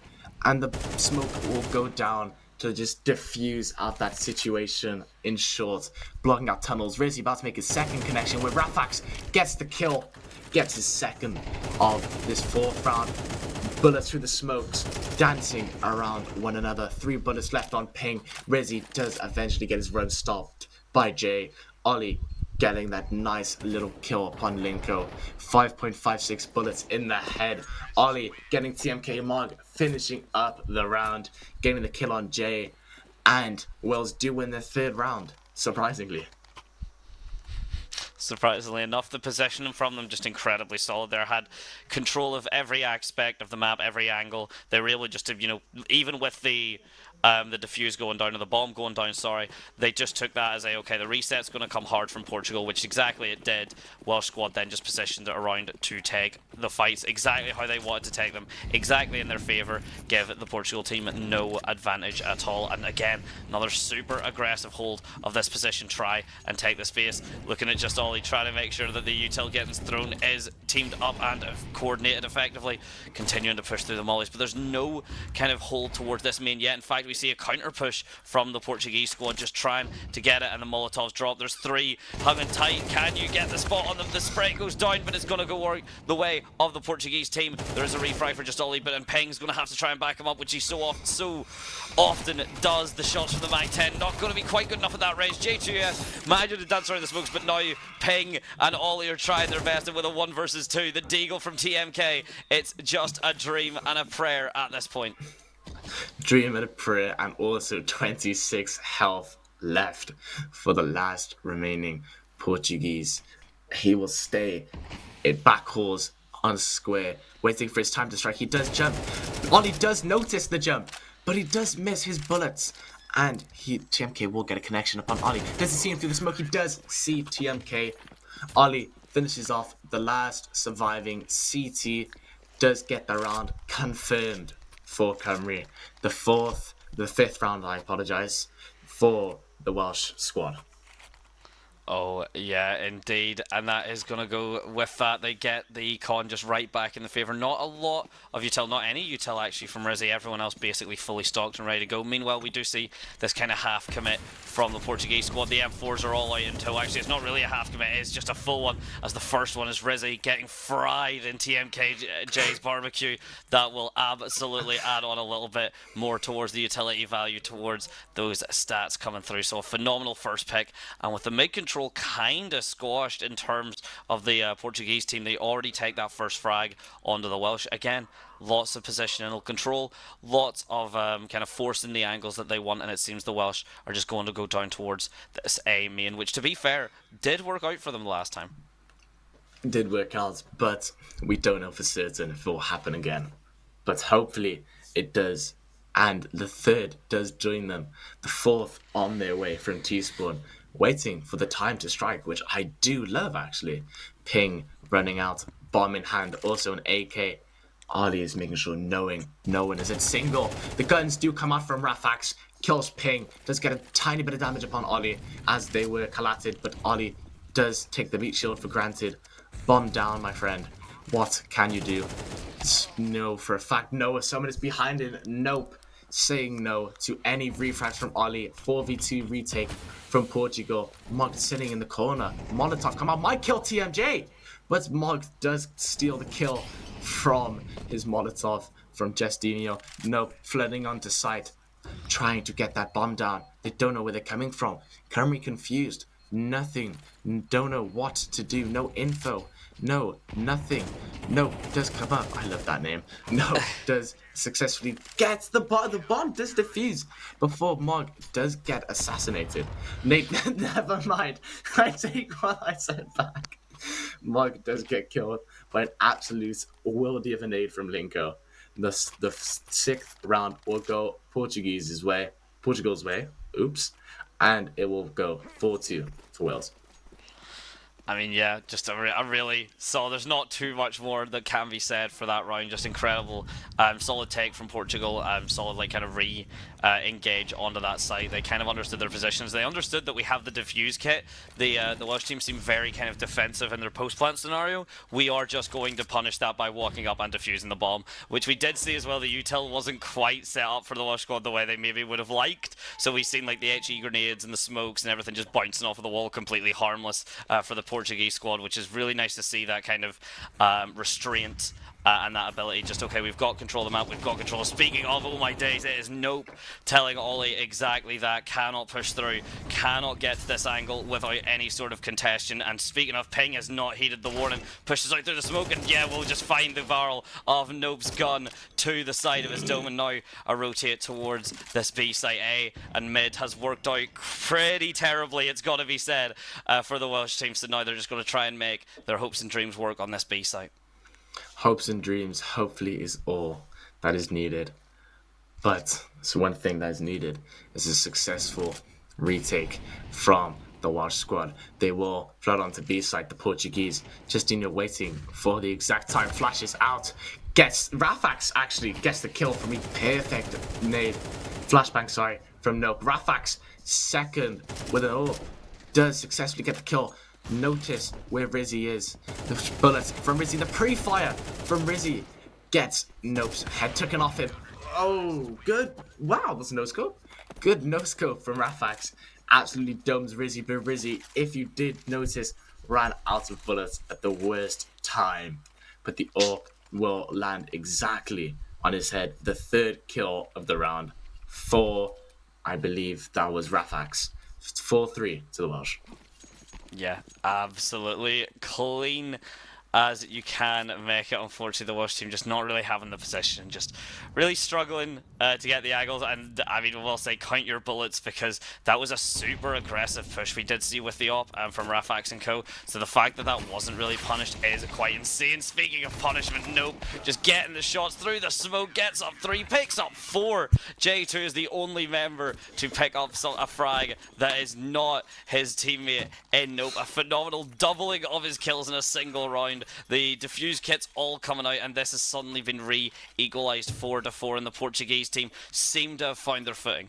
and the smoke will go down to just diffuse out that situation in short, blocking out tunnels. Rizzy about to make his second connection where Rafax gets the kill, gets his second of this fourth round. Bullets through the smokes, dancing around one another. 3 bullets left on ping. Rizzy does eventually get his run stopped by Jay. Ollie getting that nice little kill upon Linko. 5.56 bullets in the head. Ollie getting TMK Mog, finishing up the round, getting the kill on Jay. And Wells do win the third round, surprisingly. Surprisingly enough, the possession from them just incredibly solid. They had control of every aspect of the map, every angle. They were able just to, even with the defuse going down, or the bomb going down, sorry, they just took that as okay, the reset's going to come hard from Portugal, which exactly it did. Welsh squad then just positioned it around to take the fights exactly how they wanted to take them, exactly in their favour, give the Portugal team no advantage at all. And again, another super aggressive hold of this position, try and take the space. Looking at just Ollie trying to make sure that the util getting thrown is teamed up and coordinated effectively, continuing to push through the mollies, but there's no kind of hold towards this main yet. In fact, we see a counter push from the Portuguese squad just trying to get it, and the Molotovs drop. There's 3 hung tight. Can you get the spot on them? The spray goes down, but it's going to go the way of the Portuguese team. There is a refrag for just Ollie, but and Peng's going to have to try and back him up, which he so often does. The shots from the Mag 10 not going to be quite good enough at that range. J2S managed to dance around the smokes, but now Peng and Ollie are trying their best, and with a 1 versus 2, the Deagle from TMK, it's just a dream and a prayer at this point. Dream and a prayer, and also 26 health left for the last remaining Portuguese. He will stay in backhauls on square, waiting for his time to strike. He does jump. Ollie does notice the jump, but he does miss his bullets. And TMK will get a connection upon Ollie. Doesn't see him through the smoke. He does see TMK. Ollie finishes off the last surviving CT. Does get the round confirmed for Cymru. The fifth round, I apologise, for the Welsh squad. Oh, yeah, indeed. And that is going to go with that. They get the con just right back in the favour. Not a lot of util, not any util actually from Rizzy. Everyone else basically fully stocked and ready to go. Meanwhile, we do see this kind of half commit from the Portuguese squad. The M4s are all out in tow. Actually, it's not really a half commit, it's just a full one, as the first one is Rizzy getting fried in TMKJ's barbecue. That will absolutely add on a little bit more towards the utility value, towards those stats coming through. So a phenomenal first pick, and with the mid-control kind of squashed in terms of the Portuguese team, they already take that first frag onto the Welsh. Again, lots of positional control, lots of kind of forcing the angles that they want, and it seems the Welsh are just going to go down towards this A main, which, to be fair, did work out for them last time. Did work out, but we don't know for certain if it will happen again. But hopefully it does, and the third does join them. The fourth on their way from T-Spawn, waiting for the time to strike, which I do love, actually. Ping running out, bomb in hand, also an AK. Ollie is making sure no one is in single. The guns do come out from Rafax, kills Ping, does get a tiny bit of damage upon Ollie as they were collated, but Ollie does take the meat shield for granted. Bomb down, my friend. What can you do? No, for a fact, no. Someone is behind him. Nope. Saying no to any refrags from Ollie. 4v2 retake from Portugal. Mog sitting in the corner. Molotov come out, might kill TMJ, but Mog does steal the kill from his Molotov from Justinio. Nope, flooding onto site, trying to get that bomb down. They don't know where they're coming from. Cymru confused. Nothing. Don't know what to do. No info. No, nothing. No, does come up. I love that name. No, does successfully get the bomb. The bomb does defuse before Mog does get assassinated. Nate, never mind. I take what I said back. Mog does get killed by an absolute worldy of an aid from Linko. The sixth round will go Portugal's way. Oops. And it will go 4-2 for Wales. I mean, yeah, just a really so there's not too much more that can be said for that round. Just incredible, solid take from Portugal. Solid like kind of engage onto that side. They kind of understood their positions. They understood that we have the defuse kit. The Welsh team seem very kind of defensive in their post plant scenario. We are just going to punish that by walking up and defusing the bomb, which we did see as well. The util wasn't quite set up for the Welsh squad the way they maybe would have liked. So we've seen like the HE grenades and the smokes and everything just bouncing off of the wall, completely harmless for the Portuguese squad, which is really nice to see that kind of restraint and that ability. Just, okay, we've got control of the map, we've got control. Speaking of, oh my days, it is Nope telling Ollie exactly that. Cannot push through, cannot get to this angle without any sort of contention. And speaking of, Ping has not heeded the warning, pushes out through the smoke, and yeah, we'll just find the barrel of Nope's gun to the side of his dome, and now a rotate towards this B site. A and mid has worked out pretty terribly, it's got to be said, for the Welsh team. So now they're just going to try and make their hopes and dreams work on this B site. Hopes and dreams, hopefully, is all that is needed. But so one thing that is needed is a successful retake from the Welsh squad. They will flood onto B side, the Portuguese. Justinho waiting for the exact time, flashes out. Rafax actually gets the kill for me. Perfect nade. Flashbang, sorry, from Nope. Rafax, second with an AWP, does successfully get the kill. Notice where Rizzy is. The bullets from Rizzy, the pre-fire from Rizzy gets Nope's head taken off him. Oh, good. Wow, that's a no-scope. Good no-scope from Rafax. Absolutely domes Rizzy, but Rizzy, if you did notice, ran out of bullets at the worst time. But the AWP will land exactly on his head. The third kill of the round for, I believe that was Rafax. 4-3 to the Welsh. Yeah, absolutely clean as you can make it. Unfortunately, the Welsh team just not really having the position, just really struggling to get the angles. And I mean, we'll say count your bullets, because that was a super aggressive push we did see with the op from Rafax and co. So the fact that that wasn't really punished is quite insane. Speaking of punishment, Nope just getting the shots through the smoke, gets up 3, picks up 4. J2 is the only member to pick up a frag that is not his teammate in Nope. A phenomenal doubling of his kills in a single round. The defuse kit's all coming out, and this has suddenly been re-equalised 4-4, and the Portuguese team seem to have found their footing.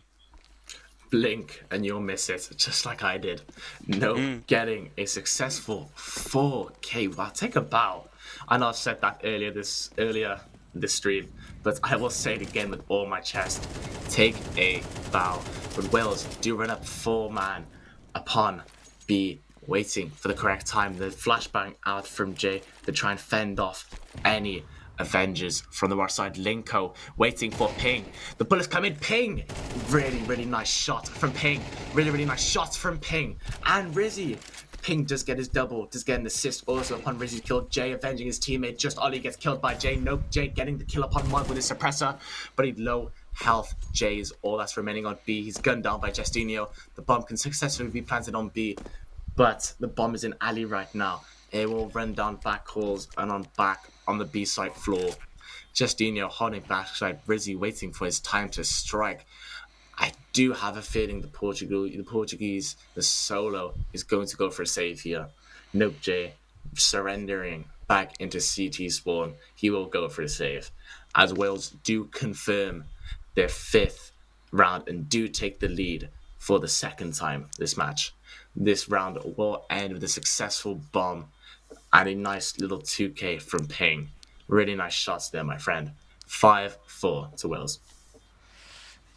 Blink and you'll miss it, just like I did. Nope getting a successful 4K. Wow, take a bow. I know I've said that earlier this stream, but I will say it again with all my chest. Take a bow. But Wales do run up 4-man upon B, waiting for the correct time. The flashbang out from J to try and fend off any Avengers from the Welsh side. Linko waiting for Ping. The bullets come in. Ping! Really nice shot from Ping. Really nice shots from Ping. And Rizzy. Ping does get his double, does get an assist also upon Rizzy's kill. Jay avenging his teammate. Just Ollie gets killed by Jay. Nope, Jay getting the kill upon Mud with his suppressor, but he's low health. Jay is all that's remaining on B. He's gunned down by Justinho. The bomb can successfully be planted on B, but the bomb is in alley right now. It will run down back halls and back on the B site floor. Justinho holding backside, Rizzy waiting for his time to strike. I do have a feeling the Portuguese, the solo, is going to go for a save here. Nope, J surrendering back into CT spawn. He will go for a save, as Wales do confirm their 5th round and do take the lead for the 2nd time this match. This round will end with a successful bomb and a nice little 2K from Ping. Really nice shots there, my friend. 5-4 to Wales.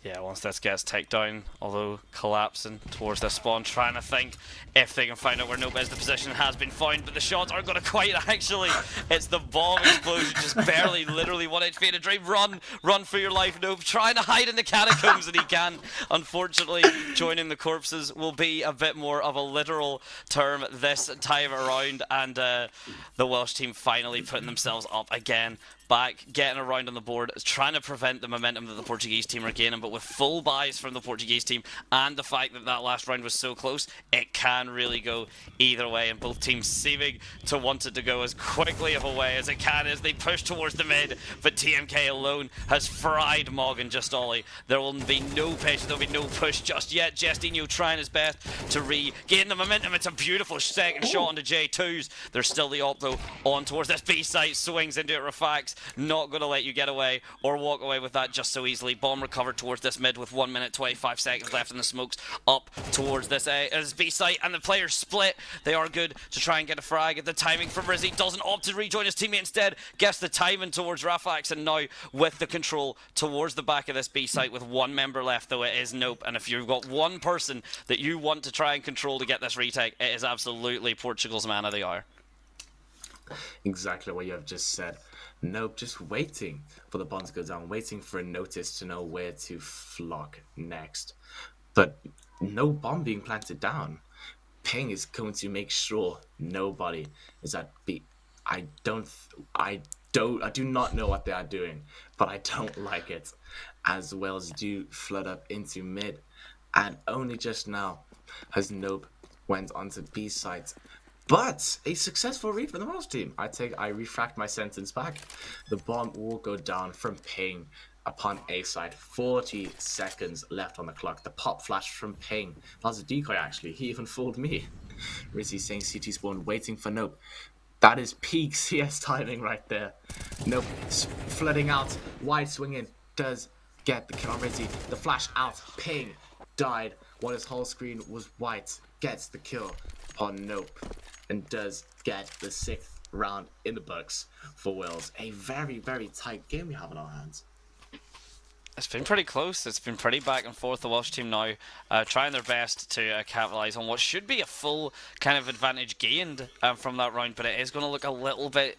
Yeah, once this gets taken down, although collapsing towards the spawn, trying to think if they can find out where Nope is. The position has been found, but the shots aren't going to quite actually. It's the bomb explosion, just barely, literally 1 HP in a dream. Run for your life, Nope. Trying to hide in the catacombs, and he can. Unfortunately, joining the corpses will be a bit more of a literal term this time around, and the Welsh team finally putting themselves up again back, getting around on the board, trying to prevent the momentum that the Portuguese team are gaining, but with full buys from the Portuguese team and the fact that that last round was so close, it can really go either way, and both teams seeming to want it to go as quickly of a way as it can as they push towards the mid, but TMK alone has fried Mog and Just Ollie. There will be no patience, there'll be no push just yet. Jestinho trying his best to regain the momentum. It's a beautiful second shot onto J2s. There's still the op though on towards this B site, swings into it. Rafax not going to let you get away or walk away with that just so easily. Bomb recovered towards this mid with 1 minute 25 seconds left in the smokes, up towards this B site, and the players split. They are good to try and get a frag. The timing from Rizzy doesn't opt to rejoin his teammate, instead gets the timing towards Rafax, and now with the control towards the back of this B site with one member left, though it is Nope. And if you've got one person that you want to try and control to get this retake, it is absolutely Portugal's man of the hour. Exactly what you have just said. Nope, just waiting for the bomb to go down, waiting for a notice to know where to flock next. But no bomb being planted down. Ping is going to make sure nobody is at B. I do not know what they are doing, but I don't like it. As well as do flood up into mid, and only just now has Nope went onto B site. But a successful read for the Welsh team. I retract my sentence back. The bomb will go down from Ping upon A side. 40 seconds left on the clock. The pop flash from Ping. That was a decoy actually. He even fooled me. Rizzy saying CT spawn, waiting for Nope. That is peak CS timing right there. Nope, flooding out, wide swinging, does get the kill on Rizzy. The flash out, Ping died while his whole screen was white. Gets the kill on Nope and does get the 6th round in the books for Wales. A very, very tight game we have in our hands. It's been pretty close. It's been pretty back and forth. The Welsh team now trying their best to capitalise on what should be a full kind of advantage gained from that round, but it is going to look a little bit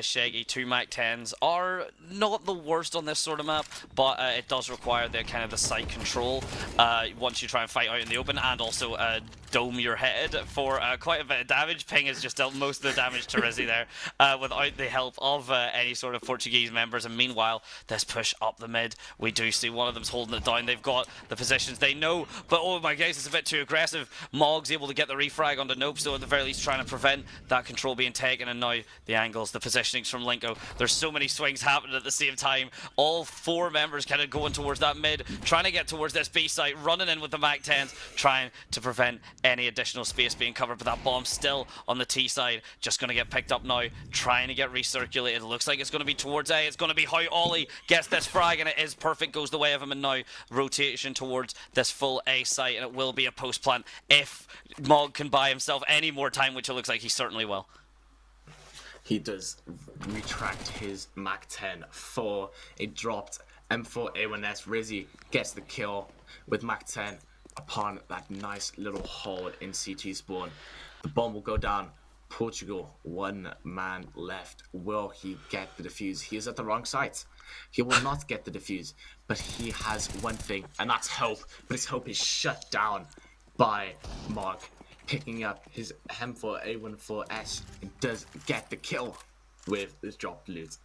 shaky. 2 Mac-10s are not the worst on this sort of map, but it does require the kind of the site control once you try and fight out in the open, and also dome your head for quite a bit of damage. Ping has just dealt most of the damage to Rizzy there without the help of any sort of Portuguese members, and meanwhile this push up the mid, we do see one of them's holding it down. They've got the positions they know, but oh my guys, it's a bit too aggressive. Mog's able to get the refrag onto Nope, so at the very least trying to prevent that control being taken, and now the angles, the positionings from Linko. There's so many swings happening at the same time. All 4 members kind of going towards that mid, trying to get towards this B site, running in with the Mac-10s, trying to prevent any additional space being covered, but that bomb still on the T side, just going to get picked up now, trying to get recirculated. It looks like it's going to be towards A. It's going to be how Ollie gets this frag, and it is perfect, goes the way of him, and now rotation towards this full A site, and it will be a post plant if Mog can buy himself any more time, which it looks like he certainly will. He does retract his Mac-10 for a dropped M4A1S. Rizzy gets the kill with Mac-10 upon that nice little hold in CT spawn. The bomb will go down. Portugal, 1 man left. Will he get the defuse? He is at the wrong site. He will not get the defuse, but he has one thing, and that's hope. But his hope is shut down by Mog. Picking up his M4A14S, does get the kill with his dropped loot.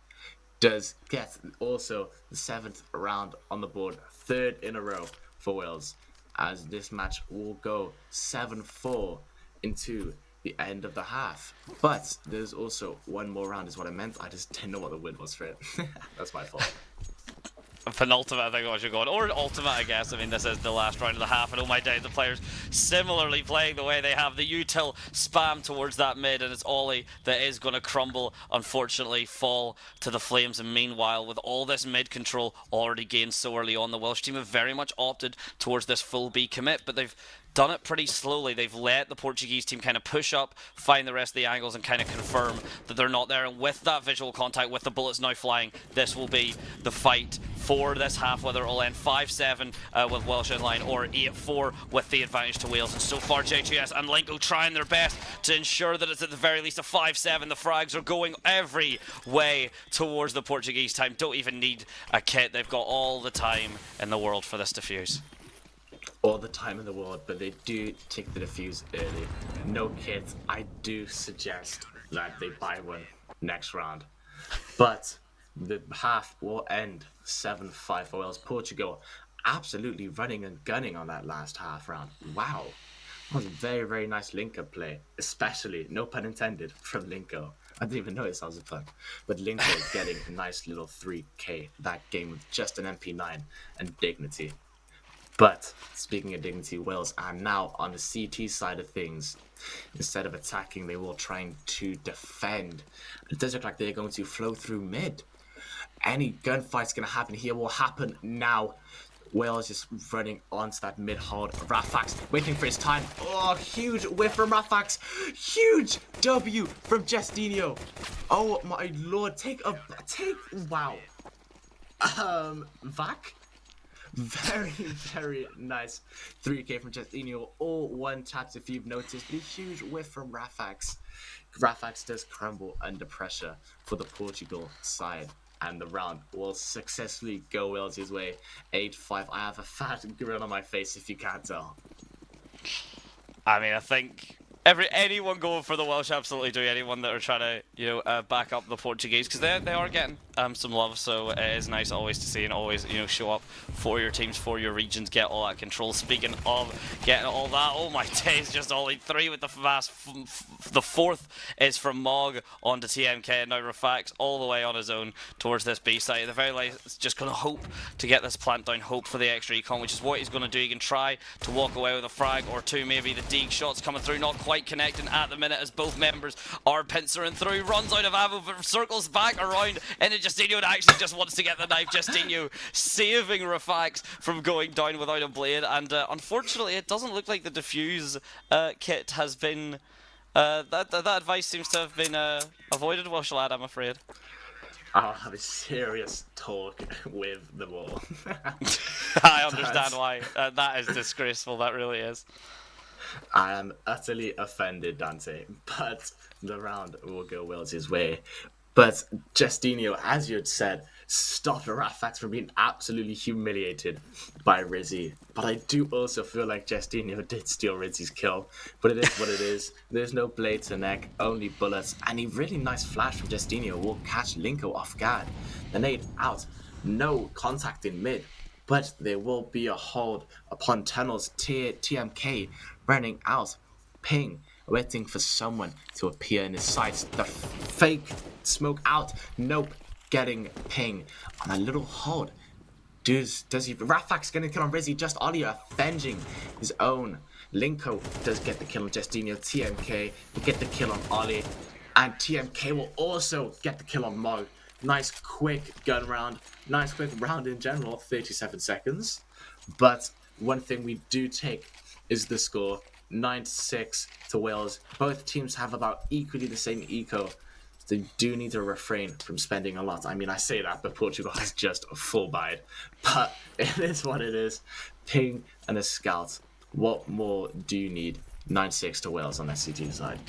Does get also the 7th round on the board, 3rd in a row for Wales, as this match will go 7-4 into the end of the half. But there's also one more round is what I meant. I just didn't know what the win was for it. That's my fault. Penultimate, I think I should go on, or ultimate, I guess. I mean, this is the last round of the half, and oh my days, the players similarly playing the way they have. The util spam towards that mid, and it's Ollie that is going to crumble, unfortunately, fall to the flames. And meanwhile, with all this mid control already gained so early on, the Welsh team have very much opted towards this full B commit, but they've done it pretty slowly. They've let the Portuguese team kind of push up, find the rest of the angles, and kind of confirm that they're not there. And with that visual contact, with the bullets now flying, this will be the fight for this half, whether it'll end 5-7 with Welsh in line, or 8-4 with the advantage to Wales. And so far, J2S and Linko trying their best to ensure that it's at the very least a 5-7. The frags are going every way towards the Portuguese time. Don't even need a kit. They've got all the time in the world for this defuse. All the time in the world, but they do take the defuse early. No kits. I do suggest that they buy one next round. But The half will end 7-5 for Wales. Portugal absolutely running and gunning on that last half round. Wow. That was a very, very nice Linko play, especially, no pun intended, from Linko. I didn't even notice that was a pun. But Linko getting a nice little 3k that game with just an MP9 and dignity. But speaking of dignity, Wales are now on the CT side of things. Instead of attacking, they will try to defend. It does look like they're going to flow through mid. Any gunfight's going to happen here will happen now. Wales just running onto that mid hold. Rafax waiting for his time. Oh, huge whiff from Rafax. Huge W from Justinho. Oh my lord, wow. Vac? Very, very nice 3k from Justinho. All one taps if you've noticed, but a huge whiff from Rafax. Rafax does crumble under pressure for the Portugal side. And the round will successfully go Wales' way. 8-5. I have a fat grin on my face if you can't tell. I mean, I think anyone going for the Welsh absolutely do. Anyone that are trying to back up the Portuguese, because they are getting some love. So it is nice always to see and always show up for your teams, for your regions, get all that control. Speaking of getting all that, oh my days, just only 3 with the fast. The 4th is from Mog onto TMK, and now Rafax all the way on his own towards this B site. At the very least, just going to hope to get this plant down, hope for the extra econ, which is what he's going to do. He can try to walk away with a frag or 2, maybe. The Deeg shots coming through, not quite connecting at the minute as both members are pincering through. Runs out of ammo, but circles back around into Justinho and actually just wants to get the knife. Justinho saving Rafax from going down without a blade, and unfortunately it doesn't look like the defuse kit has been that advice seems to have been avoided, Welshlaad, I'm afraid. I'll have a serious talk with the wall. I understand why. That is disgraceful, that really is. I am utterly offended, Dante, but the round will go Wales' way. But Justinho, as you had said, stopped Rafax from being absolutely humiliated by Rizzy. But I do also feel like Justinho did steal Rizzy's kill. But it is what it is. There's no blade to neck, only bullets. And a really nice flash from Justinho will catch Linko off guard. The nade out. No contact in mid. But there will be a hold upon tunnels. TMK running out. Ping, waiting for someone to appear in his sights. The fake smoke out. Nope. Getting ping on a little hold. Does he? Rafax gonna kill on Rizzy. Just Ollie avenging his own. Linko does get the kill on Justinho. TMK will get the kill on Ollie. And TMK will also get the kill on Mo. Nice quick gun round. Nice quick round in general. 37 seconds. But one thing we do take is the score. 9-6 to Wales. Both teams have about equally the same eco. They do need to refrain from spending a lot. I mean, I say that, but Portugal has just a full bide. But it is what it is. Ping and a scout. What more do you need? 9-6 to Wales on the CT side.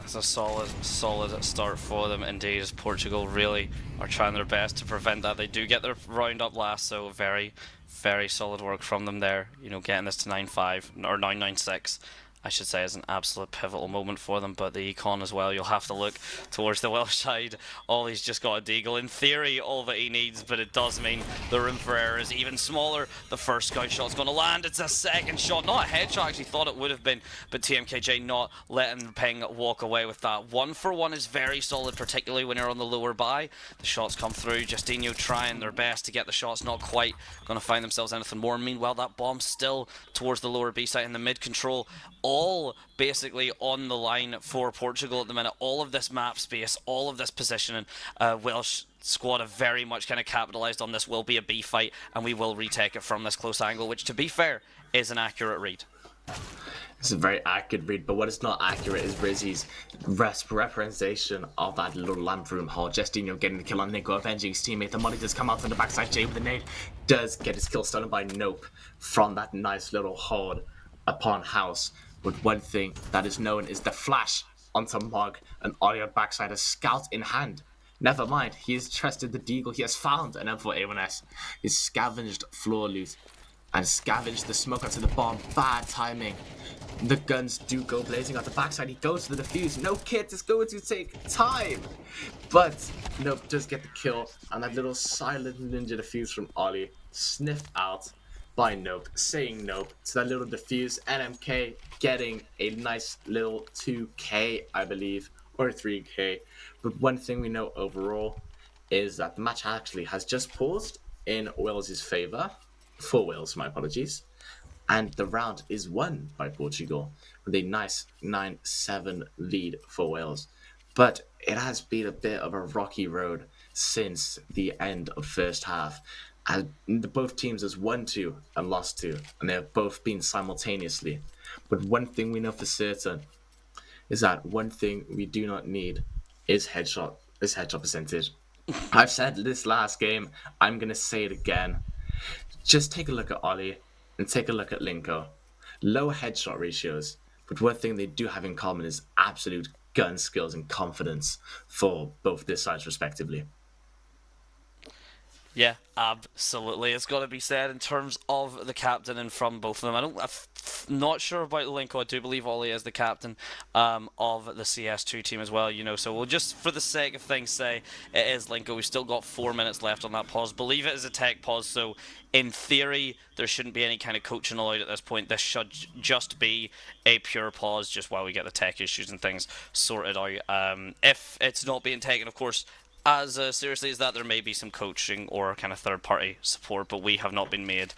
It's a solid start for them indeed, as Portugal really are trying their best to prevent that. They do get their round up last, so very, very solid work from them there. Getting this to 9-5 or 9-9-6. I should say, is an absolute pivotal moment for them, but the econ as well, you'll have to look towards the Welsh side. Ollie's just got a deagle. In theory, all that he needs, but it does mean the room for error is even smaller. The first scout shot's going to land. It's a second shot. Not a headshot, I actually thought it would have been, but TMKJ not letting Ping walk away with that. 1-for-1 is very solid, particularly when you're on the lower buy. The shots come through. Justinho trying their best to get the shots, not quite going to find themselves anything more. Meanwhile, that bomb still towards the lower B site in the mid control. All basically on the line for Portugal at the minute. All of this map space, all of this positioning. Welsh squad have very much kind of capitalised on this. Will be a B fight, and we will retake it from this close angle, which, to be fair, is an accurate read. It's a very accurate read, but what is not accurate is Rizzy's representation of that little lamp room hall. Justinho getting the kill on Nico, avenging his teammate. The money does come out from the backside. Jay with the nade does get his kill stolen by Nope from that nice little hold upon house. But one thing that is known is the flash onto Mog, and Ollie backside, a scout in hand. Never mind, he has trusted the deagle. He has found an M4A1S. He's scavenged floor loot and scavenged the smoke onto the bomb. Bad timing. The guns do go blazing out the backside. He goes to the defuse. No kit is going to take time. But Nope does get the kill. And that little silent ninja defuse from Ollie, sniffed out by Nope, saying Nope to that little defuse. NMK getting a nice little 2k, I believe, or 3k. But one thing we know overall is that the match actually has just paused in Wales' favour. For Wales, my apologies. And the round is won by Portugal with a nice 9-7 lead for Wales. But it has been a bit of a rocky road since the end of first half. And both teams has won 2 and lost 2, and they have both been simultaneously. But one thing we know for certain is that one thing we do not need is headshot percentage. I've said this last game, I'm going to say it again. Just take a look at Ollie and take a look at Linko. Low headshot ratios, but one thing they do have in common is absolute gun skills and confidence for both their sides respectively. Yeah, absolutely. It's got to be said in terms of the captain and from both of them. I'm not sure about Linko. I do believe Ollie is the captain of the CS2 team as well, you know. So we'll just, for the sake of things, say it is Linko. We've still got 4 minutes left on that pause. Believe it is a tech pause, so in theory, there shouldn't be any kind of coaching allowed at this point. This should just be a pure pause just while we get the tech issues and things sorted out. If it's not being taken, of course, as seriously as that, there may be some coaching or kind of third-party support, but we have not been made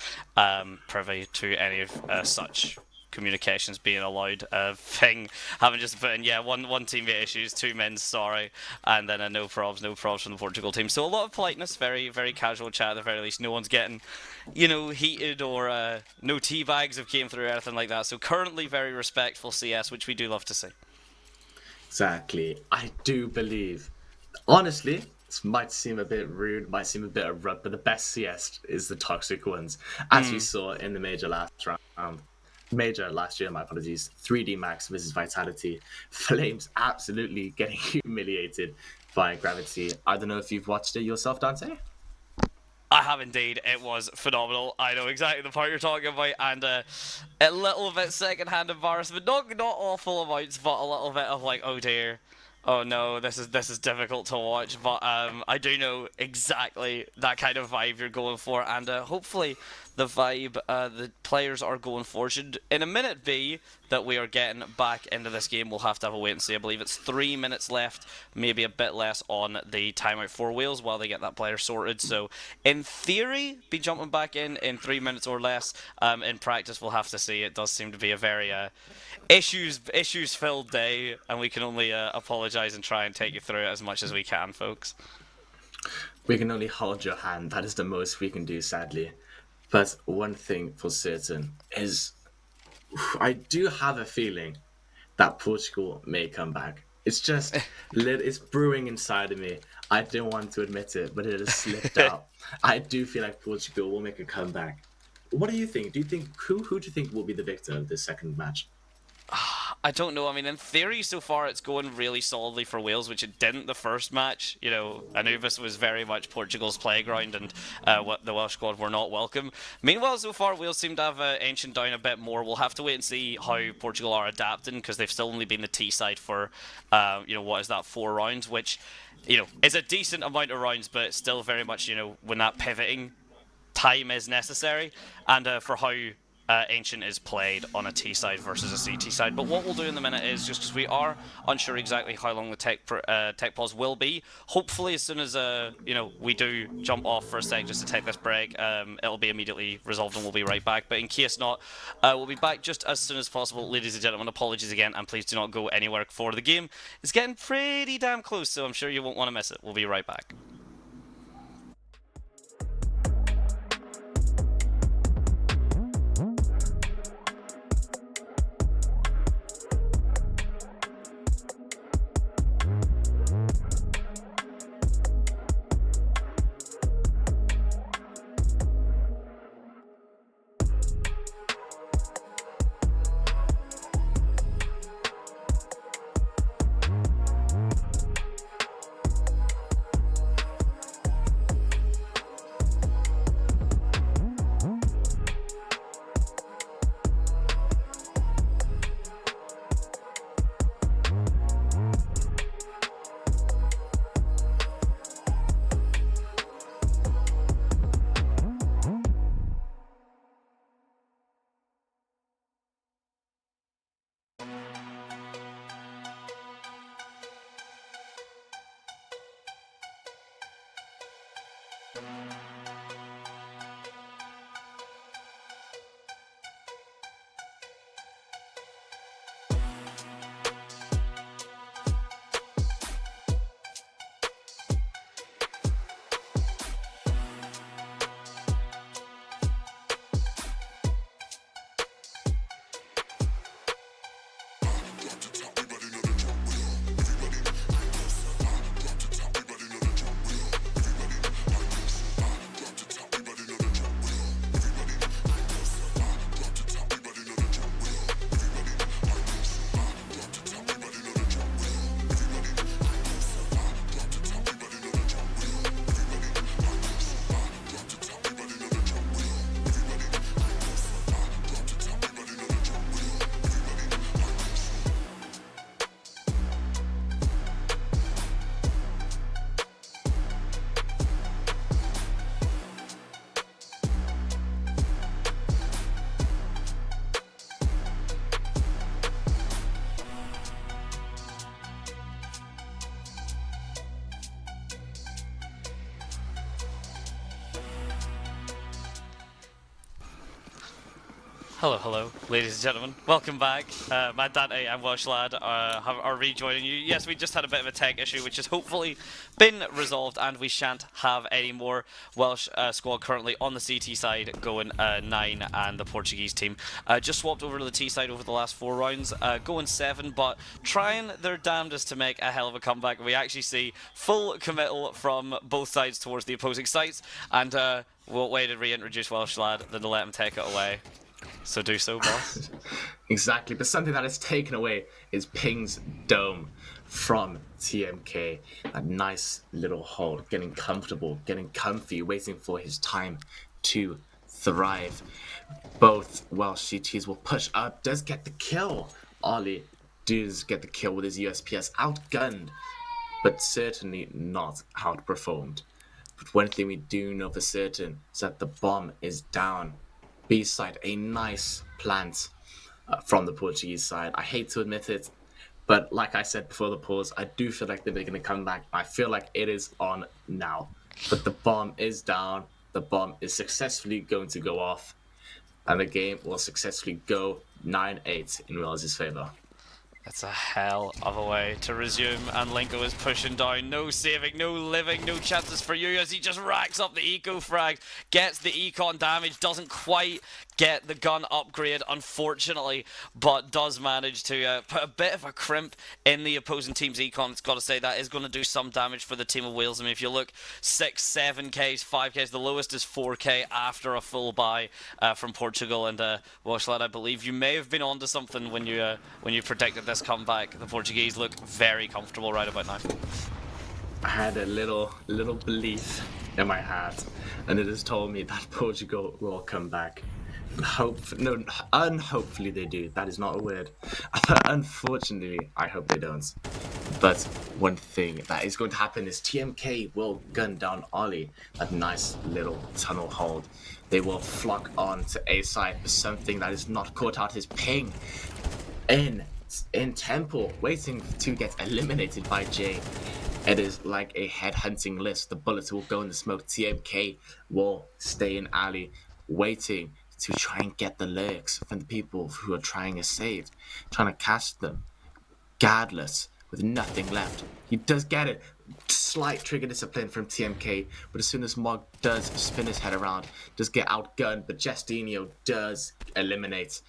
privy to any of such communications being allowed. Thing having just put in, one teammate issues, 2 men sorry, and then no probs from the Portugal team. So a lot of politeness, very very casual chat at the very least. No one's getting, heated, or no tea bags have came through or anything like that. So currently very respectful CS, which we do love to see. Exactly. I do believe, honestly, this might seem a bit rude, might seem a bit abrupt, but the best CS is the toxic ones, as we saw in the major last year, my apologies. 3D Max versus Vitality. Flames absolutely getting humiliated by Gravity. I don't know if you've watched it yourself, Dante? I have indeed. It was phenomenal. I know exactly the part you're talking about, and a little bit second-hand embarrassment. Not awful amounts, but a little bit of like, oh dear, oh no, this is difficult to watch. But I do know exactly that kind of vibe you're going for, and hopefully the vibe the players are going for should, in a minute, be that we are getting back into this game. We'll have to have a wait and see. I believe it's 3 minutes left, maybe a bit less on the timeout for Wales while they get that player sorted. So in theory, be jumping back in 3 minutes or less. In practice, we'll have to see. It does seem to be a very issues filled day, and we can only apologize and try and take you through it as much as we can, folks. We can only hold your hand. That is the most we can do, sadly. But one thing for certain is I do have a feeling that Portugal may come back. It's just, it's brewing inside of me. I don't want to admit it, but it has slipped out. I do feel like Portugal will make a comeback. What do you think? Who do you think will be the victor of this second match? I don't know. I mean, in theory, so far it's going really solidly for Wales, which it didn't the first match. Anubis was very much Portugal's playground, and the Welsh squad were not welcome. Meanwhile, so far, Wales seem to have Ancient down a bit more. We'll have to wait and see how Portugal are adapting, because they've still only been the T side for, what is that, 4 rounds, which, is a decent amount of rounds, but still very much, when that pivoting time is necessary, and for how Ancient is played on a T side versus a CT side. But what we'll do in the minute is, just because we are unsure exactly how long the tech pause will be, hopefully as soon as we do jump off for a sec just to take this break, it'll be immediately resolved and we'll be right back. But in case not, we'll be back just as soon as possible. Ladies and gentlemen, apologies again, and please do not go anywhere for the game. It's getting pretty damn close, so I'm sure you won't want to miss it. We'll be right back. Hello, hello, ladies and gentlemen. Welcome back. Maddante and Welshlaad are rejoining you. Yes, we just had a bit of a tech issue, which has hopefully been resolved, and we shan't have any more Welsh squad currently on the CT side going 9, and the Portuguese team just swapped over to the T side over the last 4 rounds, going 7, but trying their damnedest to make a hell of a comeback. We actually see full committal from both sides towards the opposing sites, and what way to reintroduce Welshlaad than to let him take it away. So do so, boss. Exactly, but something that is taken away is Ping's dome from TMK. A nice little hold, getting comfortable, getting comfy, waiting for his time to thrive. Both Welsh CTs will push up, does get the kill. Ollie does get the kill with his USPS, outgunned, but certainly not outperformed. But one thing we do know for certain is that the bomb is down. B side, a nice plant from the Portuguese side. I hate to admit it, but like I said before the pause, I do feel like they're going to come back. I feel like it is on now. But the bomb is down. The bomb is successfully going to go off. And the game will successfully go 9-8 in Wales' favour. It's a hell of a way to resume, and Linko is pushing down. No saving, no living, no chances for you as he just racks up the eco frag, gets the econ damage, doesn't quite get the gun upgrade, unfortunately, but does manage to put a bit of a crimp in the opposing team's econ. It's got to say that is going to do some damage for the team of Wales. I mean, if you look, 6, 7Ks, 5Ks, the lowest is 4K after a full buy from Portugal. And Welshlaad, I believe you may have been onto something when you predicted this comeback. The Portuguese look very comfortable right about now. I had a little belief in my heart, and it has told me that Portugal will come back. Unhopefully they do. That is not a word. Unfortunately, I hope they don't. But one thing that is going to happen is TMK will gun down Ollie. That nice little tunnel hold. They will flock on to A side for something that is not caught out his ping in Temple, waiting to get eliminated by Jay. It is like a head-hunting list. The bullets will go in the smoke. TMK will stay in alley, waiting to try and get the lurks from the people who are trying to save, trying to catch them. Guardless, with nothing left. He does get it. Slight trigger discipline from TMK, but as soon as Mog does spin his head around, does get outgunned, but Justinho does eliminate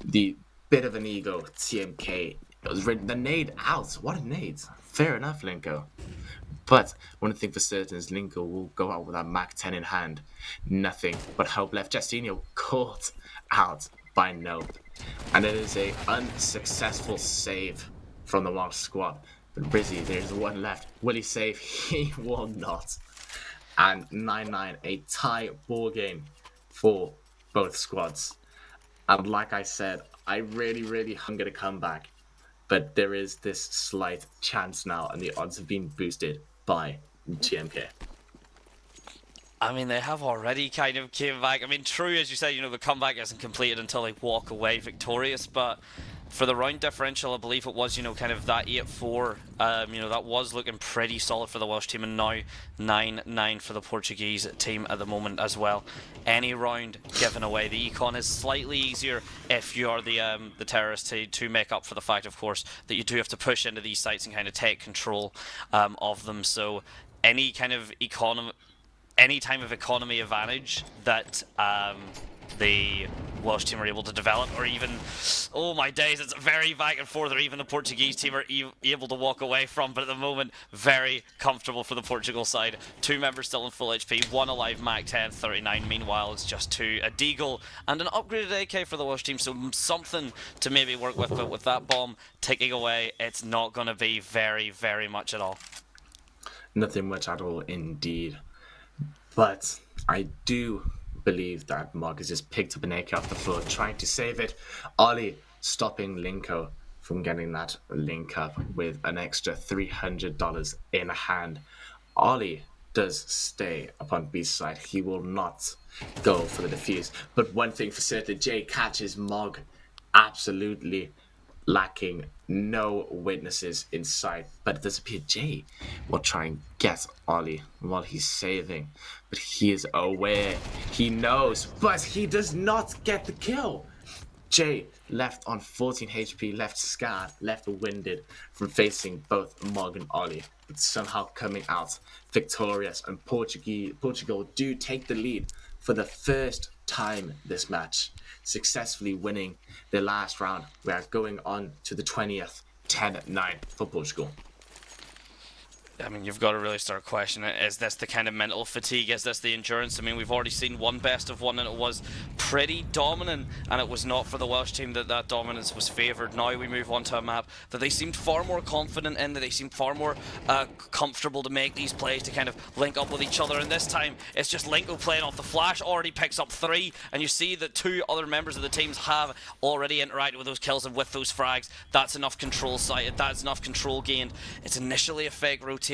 the bit of an ego TMK. It was the nade out. What a nade. Fair enough, Linko. But one thing for certain is Linko will go out with that Mac 10 in hand. Nothing but hope left. Justinho caught out by Nope. And it is a unsuccessful save from the Welsh squad. But Rizzy, there's one left. Will he save? He will not. And 9-9, a tie ball game for both squads. And like I said, I really hunger to come back. But there is this slight chance now, and the odds have been boosted by TMK. I mean, they have already kind of came back. I mean, true, as you said, the comeback isn't completed until they walk away victorious, but for the round differential, I believe it was, kind of that 8-4, that was looking pretty solid for the Welsh team, and now 9-9 for the Portuguese team at the moment as well. Any round given away, the econ is slightly easier if you're the terrorist to make up for the fact, of course, that you do have to push into these sites and kind of take control of them. So any kind of any time of economy advantage that the Welsh team are able to develop, or even, oh my days, it's very back and forth, or even the Portuguese team are able to walk away from, but at the moment, very comfortable for the Portugal side. 2 members still in full HP, 1 alive, Mac 10, 39, meanwhile it's just 2, a Deagle, and an upgraded AK for the Welsh team, so something to maybe work with, but with that bomb ticking away, it's not going to be very much at all. Nothing much at all, indeed. But I do believe that Mog has just picked up an AK off the floor, trying to save it. Ollie stopping Linko from getting that link up with an extra $300 in hand. Ollie does stay upon B side. He will not go for the defuse. But one thing for certain, Jay catches Mog absolutely lacking no witnesses in sight, but it does appear Jay will try and get Ollie while he's saving, but he is aware, he knows, but he does not get the kill. Jay left on 14 HP, left scarred, left winded from facing both Mog and Ollie, but somehow coming out victorious. And Portugal do take the lead for the first time this match, successfully winning their last round. We are going on to the 20th, 10-9 for Portugal. I mean, you've got to really start questioning it. Is this the kind of mental fatigue? Is this the endurance? I mean, we've already seen one best of one, and it was pretty dominant, and it was not for the Welsh team that dominance was favoured. Now we move on to a map that they seemed far more confident in, that they seemed far more comfortable to make these plays, to kind of link up with each other. And this time, it's just Linko playing off the flash, already picks up 3, and you see that 2 other members of the teams have already interacted with those kills and with those frags. That's enough control sighted, that's enough control gained. It's initially a fake rotate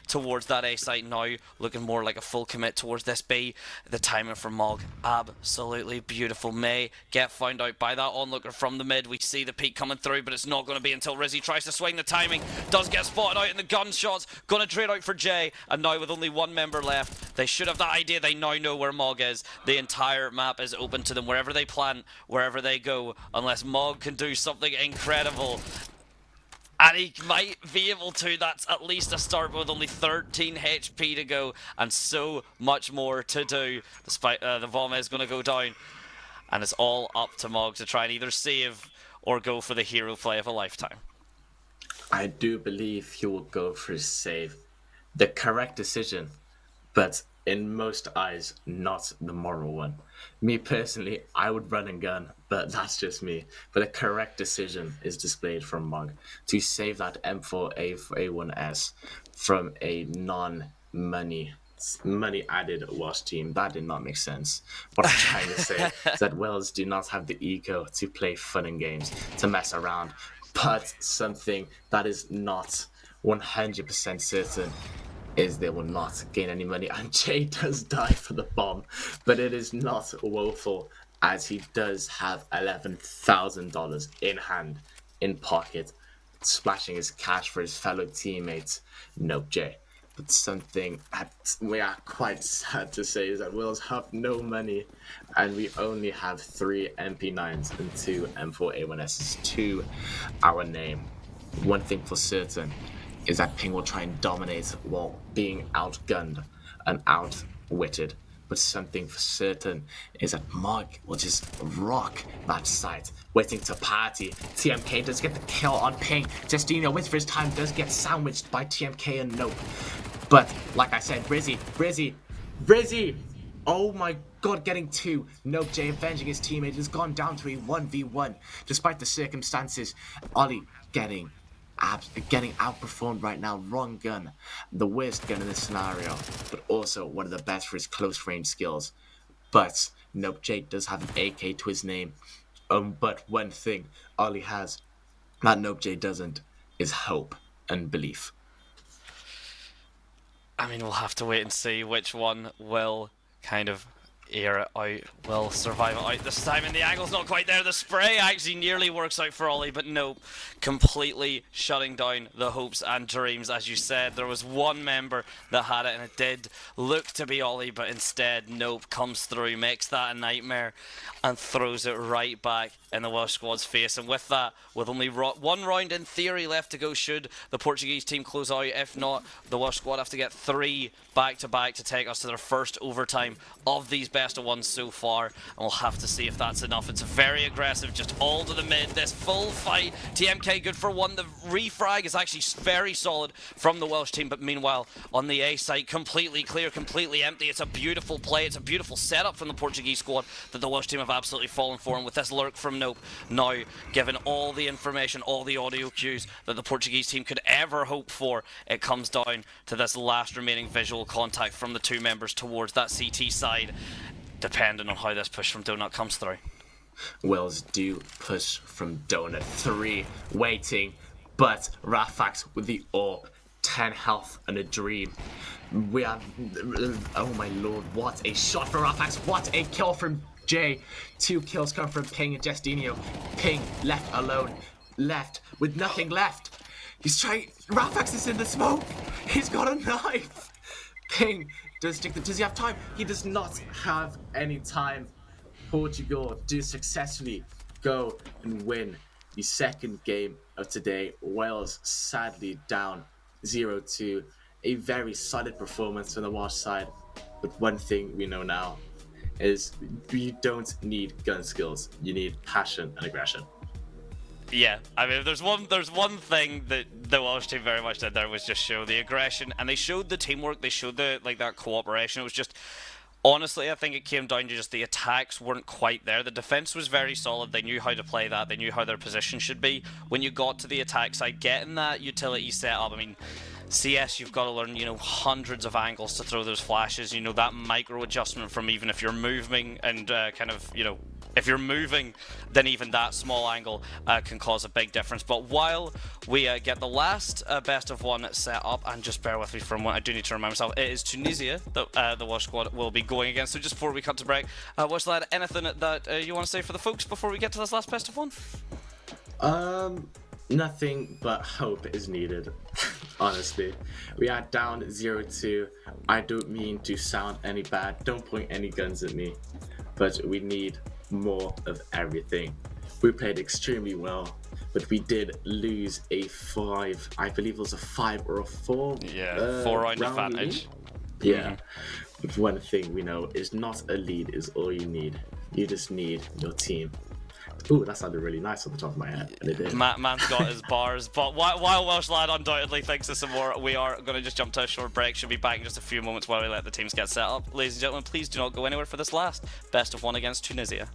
towards that A site, now looking more like a full commit towards this B. The timing for Mog, absolutely beautiful. May get found out by that onlooker from the mid. We see the peak coming through, but it's not going to be until Rizzy tries to swing the timing. Does get spotted out in the gunshots, going to trade out for Jay, and now with only 1 member left, they should have that idea. They now know where Mog is. The entire map is open to them, wherever they plant, wherever they go, unless Mog can do something incredible. And he might be able to. That's at least a start, with only 13 HP to go and so much more to do. Despite the bomb is going to go down, and it's all up to Mog to try and either save or go for the hero play of a lifetime. I do believe he will go for his save. The correct decision, but in most eyes, not the moral one. Me personally, I would run and gun, but that's just me. But the correct decision is displayed from Mog to save that M4A1S from a non-money added Welsh team. That did not make sense. What I'm trying to say is that Wales do not have the ego to play fun and games, to mess around. But something that is not 100% certain is they will not gain any money, and Jay does die for the bomb, but it is not woeful, as he does have $11,000 in hand, in pocket, splashing his cash for his fellow teammates. Nope, Jay. But something that we are quite sad to say is that Wales have no money, and we only have 3 MP9s and 2 M4A1Ss to our name. One thing for certain is that Ping will try and dominate while being outgunned and outwitted. But something for certain is that Mog will just rock that site, waiting to party. TMK does get the kill on Ping. Justino, with for his time, does get sandwiched by TMK and Nope. But, like I said, Rizzy! Oh my god, getting 2. Nope, Jay avenging his teammate has gone down to a 1v1. Despite the circumstances, Ollie getting outperformed right now. Wrong gun, the worst gun in this scenario, but also one of the best for his close range skills. But Nope Jay does have an AK to his name. But one thing Ollie has that Nope Jay doesn't is hope and belief. I mean, we'll have to wait and see which one will kind of air it out, will survive it out this time, and the angle's not quite there. The spray actually nearly works out for Ollie, but nope, completely shutting down the hopes and dreams. As you said, there was 1 member that had it, and it did look to be Ollie, but instead Nope comes through, makes that a nightmare, and throws it right back in the Welsh squad's face. And with that, with only 1 round in theory left to go, should the Portuguese team close out. If not, the Welsh squad have to get 3 back-to-back to take us to their first overtime of these best of ones so far, and we'll have to see if that's enough. It's very aggressive, just all to the mid, this full fight. TMK good for 1. The refrag is actually very solid from the Welsh team, but meanwhile on the A site, completely clear, completely empty. It's a beautiful play, it's a beautiful setup from the Portuguese squad that the Welsh team have absolutely fallen for, and with this lurk from Nope now given all the information, all the audio cues that the Portuguese team could ever hope for, it comes down to this last remaining visual contact from the 2 members towards that CT side, depending on how this push from Donut comes through. Wales do push from Donut. 3 waiting, but Rafax with the AWP, 10 health and a dream. We have, oh my lord, what a shot for Rafax, what a kill from Jay. 2 kills come from Ping and Justino. Ping left alone, left with nothing left. He's trying, Rafax is in the smoke, he's got a knife. Ping does he have time? He does not have any time. Portugal do successfully go and win the second game of today. Wales sadly down 0-2. A very solid performance from the Welsh side. But one thing we know now is you don't need gun skills. You need passion and aggression. Yeah, I mean, there's one thing that the Welsh team very much did there was just show the aggression, and they showed the teamwork, they showed the that cooperation. It was just, honestly, I think it came down to just the attacks weren't quite there. The defense was very solid. They knew how to play that. They knew how their position should be. When you got to the attack side, getting that utility set up, I mean, CS, you've got to learn, hundreds of angles to throw those flashes. That micro adjustment from even if you're moving and if you're moving, then even that small angle can cause a big difference. But while we get the last best of one set up, and just bear with me for a moment, I do need to remind myself, it is Tunisia that the Welsh squad will be going against. So just before we cut to break, Welshlaad, anything that you want to say for the folks before we get to this last best of one? Nothing but hope is needed, honestly. We are down 0-2. I don't mean to sound any bad. Don't point any guns at me. But we need more of everything. We played extremely well, but we did lose a 5, I believe it was a 5 or a 4. Yeah, 4-round advantage. Lead. Yeah. But one thing we know is not a lead is all you need. You just need your team. Ooh, that sounded really nice on the top of my head. And it did. Man's got his bars, but while Welshlaad undoubtedly thinks of some more, we are going to just jump to a short break. Should be back in just a few moments while we let the teams get set up. Ladies and gentlemen, please do not go anywhere for this last best of one against Tunisia.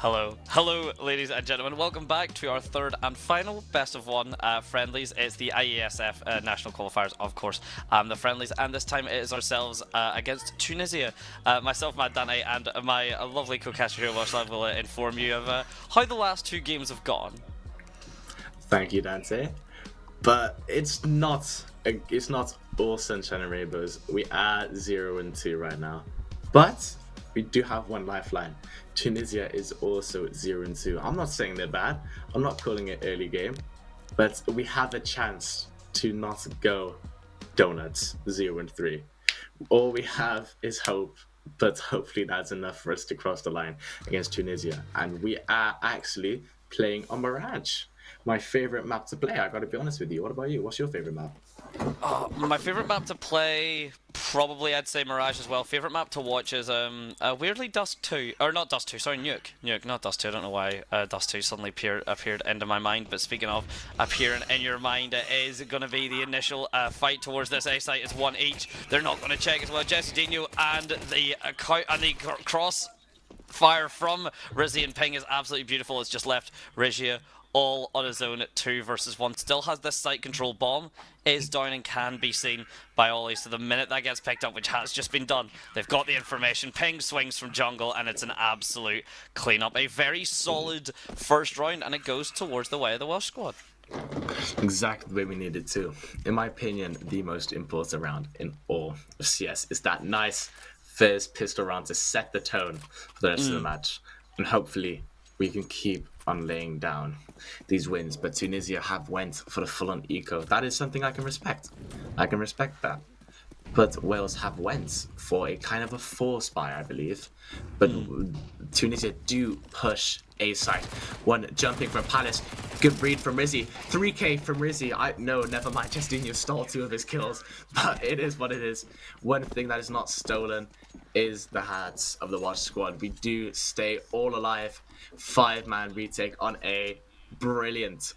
Hello, ladies and gentlemen. Welcome back to our third and final best of one friendlies. It's the IESF national qualifiers, of course, the friendlies, and this time it is ourselves against Tunisia. Myself, Maddante, and my lovely co-caster here, Welshlaad, will inform you of how the last two games have gone. Thank you, Dante. But it's not all sunshine and rainbows. We are 0-2 right now, but we do have one lifeline. Tunisia is also 0-2. I'm not saying they're bad. I'm not calling it early game, but we have a chance to not go donuts 0-3. All we have is hope, but hopefully that's enough for us to cross the line against Tunisia. And we are actually playing on Mirage, my favorite map to play. I gotta be honest with you. What about you? What's your favorite map? My favorite map to play, probably I'd say Mirage as well. Favorite map to watch is weirdly Dust 2, or not Dust 2, sorry, Nuke, not Dust 2. I don't know why Dust 2 suddenly appeared into my mind. But speaking of appearing in your mind, it is going to be the initial fight towards this A site. It's one each. They're not going to check as well. Jesse and the cross fire from Rizzy and Ping is absolutely beautiful. It's just left Regia all on his own at 2 versus 1. Still has this site control bomb, is down and can be seen by Ollie. So the minute that gets picked up, which has just been done, they've got the information. Ping swings from jungle and it's an absolute cleanup. A very solid first round, and it goes towards the way of the Welsh squad. Exactly the way we need it to. In my opinion, the most important round in all of CS is that nice first pistol round to set the tone for the rest of the match. And hopefully we can keep on laying down these wins. But Tunisia have went for the full-on eco. That is something I can respect. I can respect that. But Wales have went for a kind of a force buy, I believe. But Tunisia do push A side. One jumping from Palace. Good read from Rizzy. 3k from Rizzy. No, never mind. Justinho stole 2 of his kills. But it is what it is. One thing that is not stolen is the hearts of the Welsh squad. We do stay all alive. 5-man retake on A. Brilliant.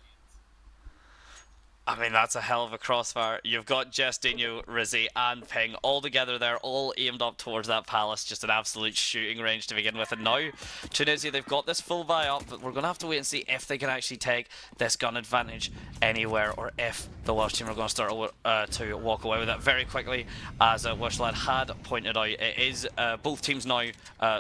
I mean, that's a hell of a crossfire. You've got Justinho, Rizzy, and Ping all together there, all aimed up towards that Palace. Just an absolute shooting range to begin with. And now, Tunisia, they've got this full buy up, but we're going to have to wait and see if they can actually take this gun advantage anywhere, or if the Welsh team are going to start to walk away with it very quickly. As Welshlaad had pointed out, it is both teams now,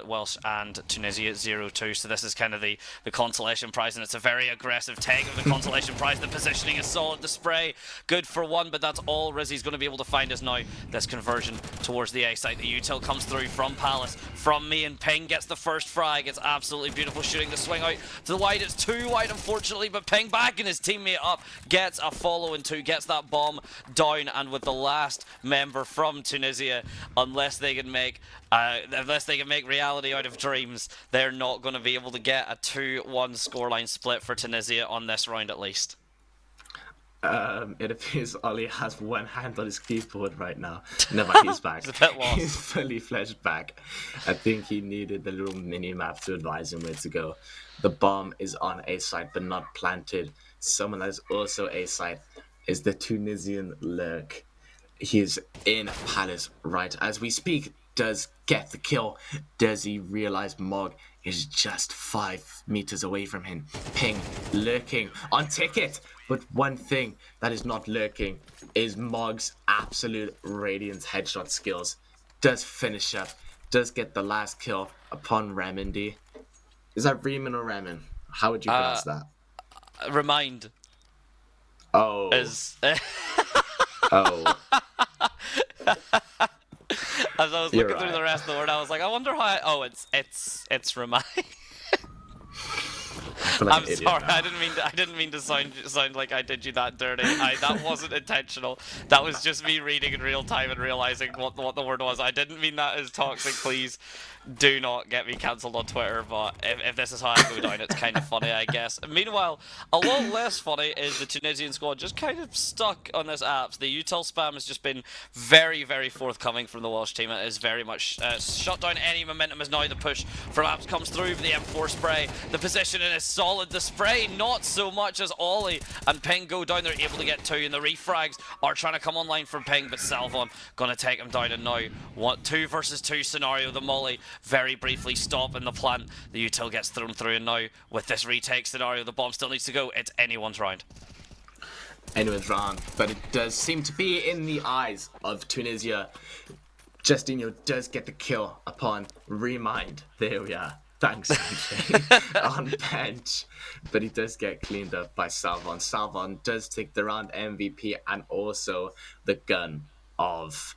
Welsh and Tunisia, 0-2. So this is kind of the consolation prize, and it's a very aggressive take of the consolation prize. The positioning is solid. The spray, good for 1, but that's all Rizzy's going to be able to find is now this conversion towards the A site. The util comes through from Palace, from me, and Ping gets the first frag. It's absolutely beautiful shooting. The swing out to the wide. It's too wide, unfortunately, but Ping backing his teammate up, gets a follow in 2, gets that bomb down, and with the last member from Tunisia, unless they can make reality out of dreams, they're not going to be able to get a 2-1 scoreline split for Tunisia on this round at least. It appears Ollie has one hand on his keyboard right now. Never, he's back. He's a bit lost. He's fully fledged back. I think he needed the little mini map to advise him where to go. The bomb is on A side, but not planted. Someone that is also A side is the Tunisian Lurk. He's in Palace right as we speak. Does get the kill. Does he realize Mog is just 5 meters away from him? Ping lurking on ticket. But one thing that is not lurking is Mog's absolute radiant headshot skills. Does finish up. Does get the last kill upon Remindi. Is that Riemann or Remen? How would you pronounce that? Remind. Oh. Oh. As I was looking through the rest of the word, I was like, I wonder how. It's remind. I'm sorry, I didn't mean to sound like I did you that dirty. That wasn't intentional. That was just me reading in real time and realizing what the word was. I didn't mean that as toxic. Please do not get me cancelled on Twitter. But if this is how I go down, it's kind of funny, I guess. Meanwhile, a lot less funny is the Tunisian squad just kind of stuck on this apps. The util spam has just been very, very forthcoming from the Welsh team. It is very much shut down any momentum as now the push from apps comes through. The M4 spray, the positioning is solid. solid. The spray, not so much as Ollie and Ping go down. They're able to get 2, and the refrags are trying to come online from Ping, but Salvon gonna take him down. And now, 2 versus 2 scenario. The Molly very briefly stopping the plant. The util gets thrown through, and now with this retake scenario, the bomb still needs to go. It's anyone's round. Anyone's round, but it does seem to be in the eyes of Tunisia. Justinho does get the kill upon Remind. There we are. Thanks, Andre. On bench. But he does get cleaned up by Salvon. Salvon does take the round MVP and also the gun of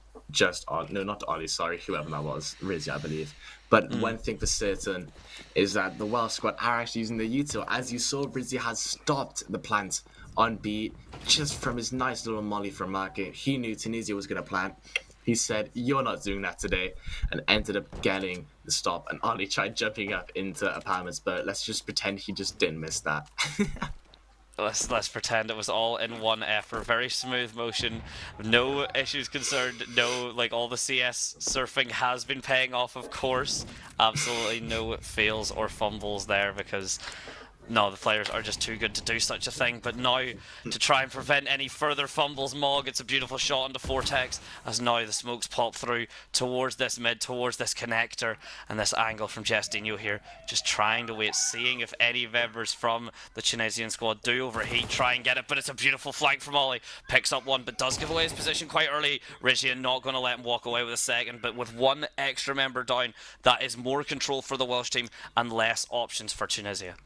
not Ollie, sorry, whoever that was. Rizzy, I believe. But one thing for certain is that the Welsh squad are actually using the util. As you saw, Rizzy has stopped the plant on B just from his nice little molly from market. He knew Tunisia was going to plant. He said, "You're not doing that today," and ended up getting the stop. And Ollie tried jumping up into apartments, but let's just pretend he just didn't miss that. Let's pretend it was all in one effort. Very smooth motion, no issues concerned. No, like, all the CS surfing has been paying off, of course. Absolutely no fails or fumbles there, because no, the players are just too good to do such a thing. But now, to try and prevent any further fumbles, Mog gets a beautiful shot into Vortex, as now the smokes pop through towards this mid, towards this connector, and this angle from Justinho here, just trying to wait, seeing if any members from the Tunisian squad do overheat, try and get it, but it's a beautiful flank from Ollie. Picks up one, but does give away his position quite early. Rigia not going to let him walk away with a second, but with one extra member down, that is more control for the Welsh team and less options for Tunisia.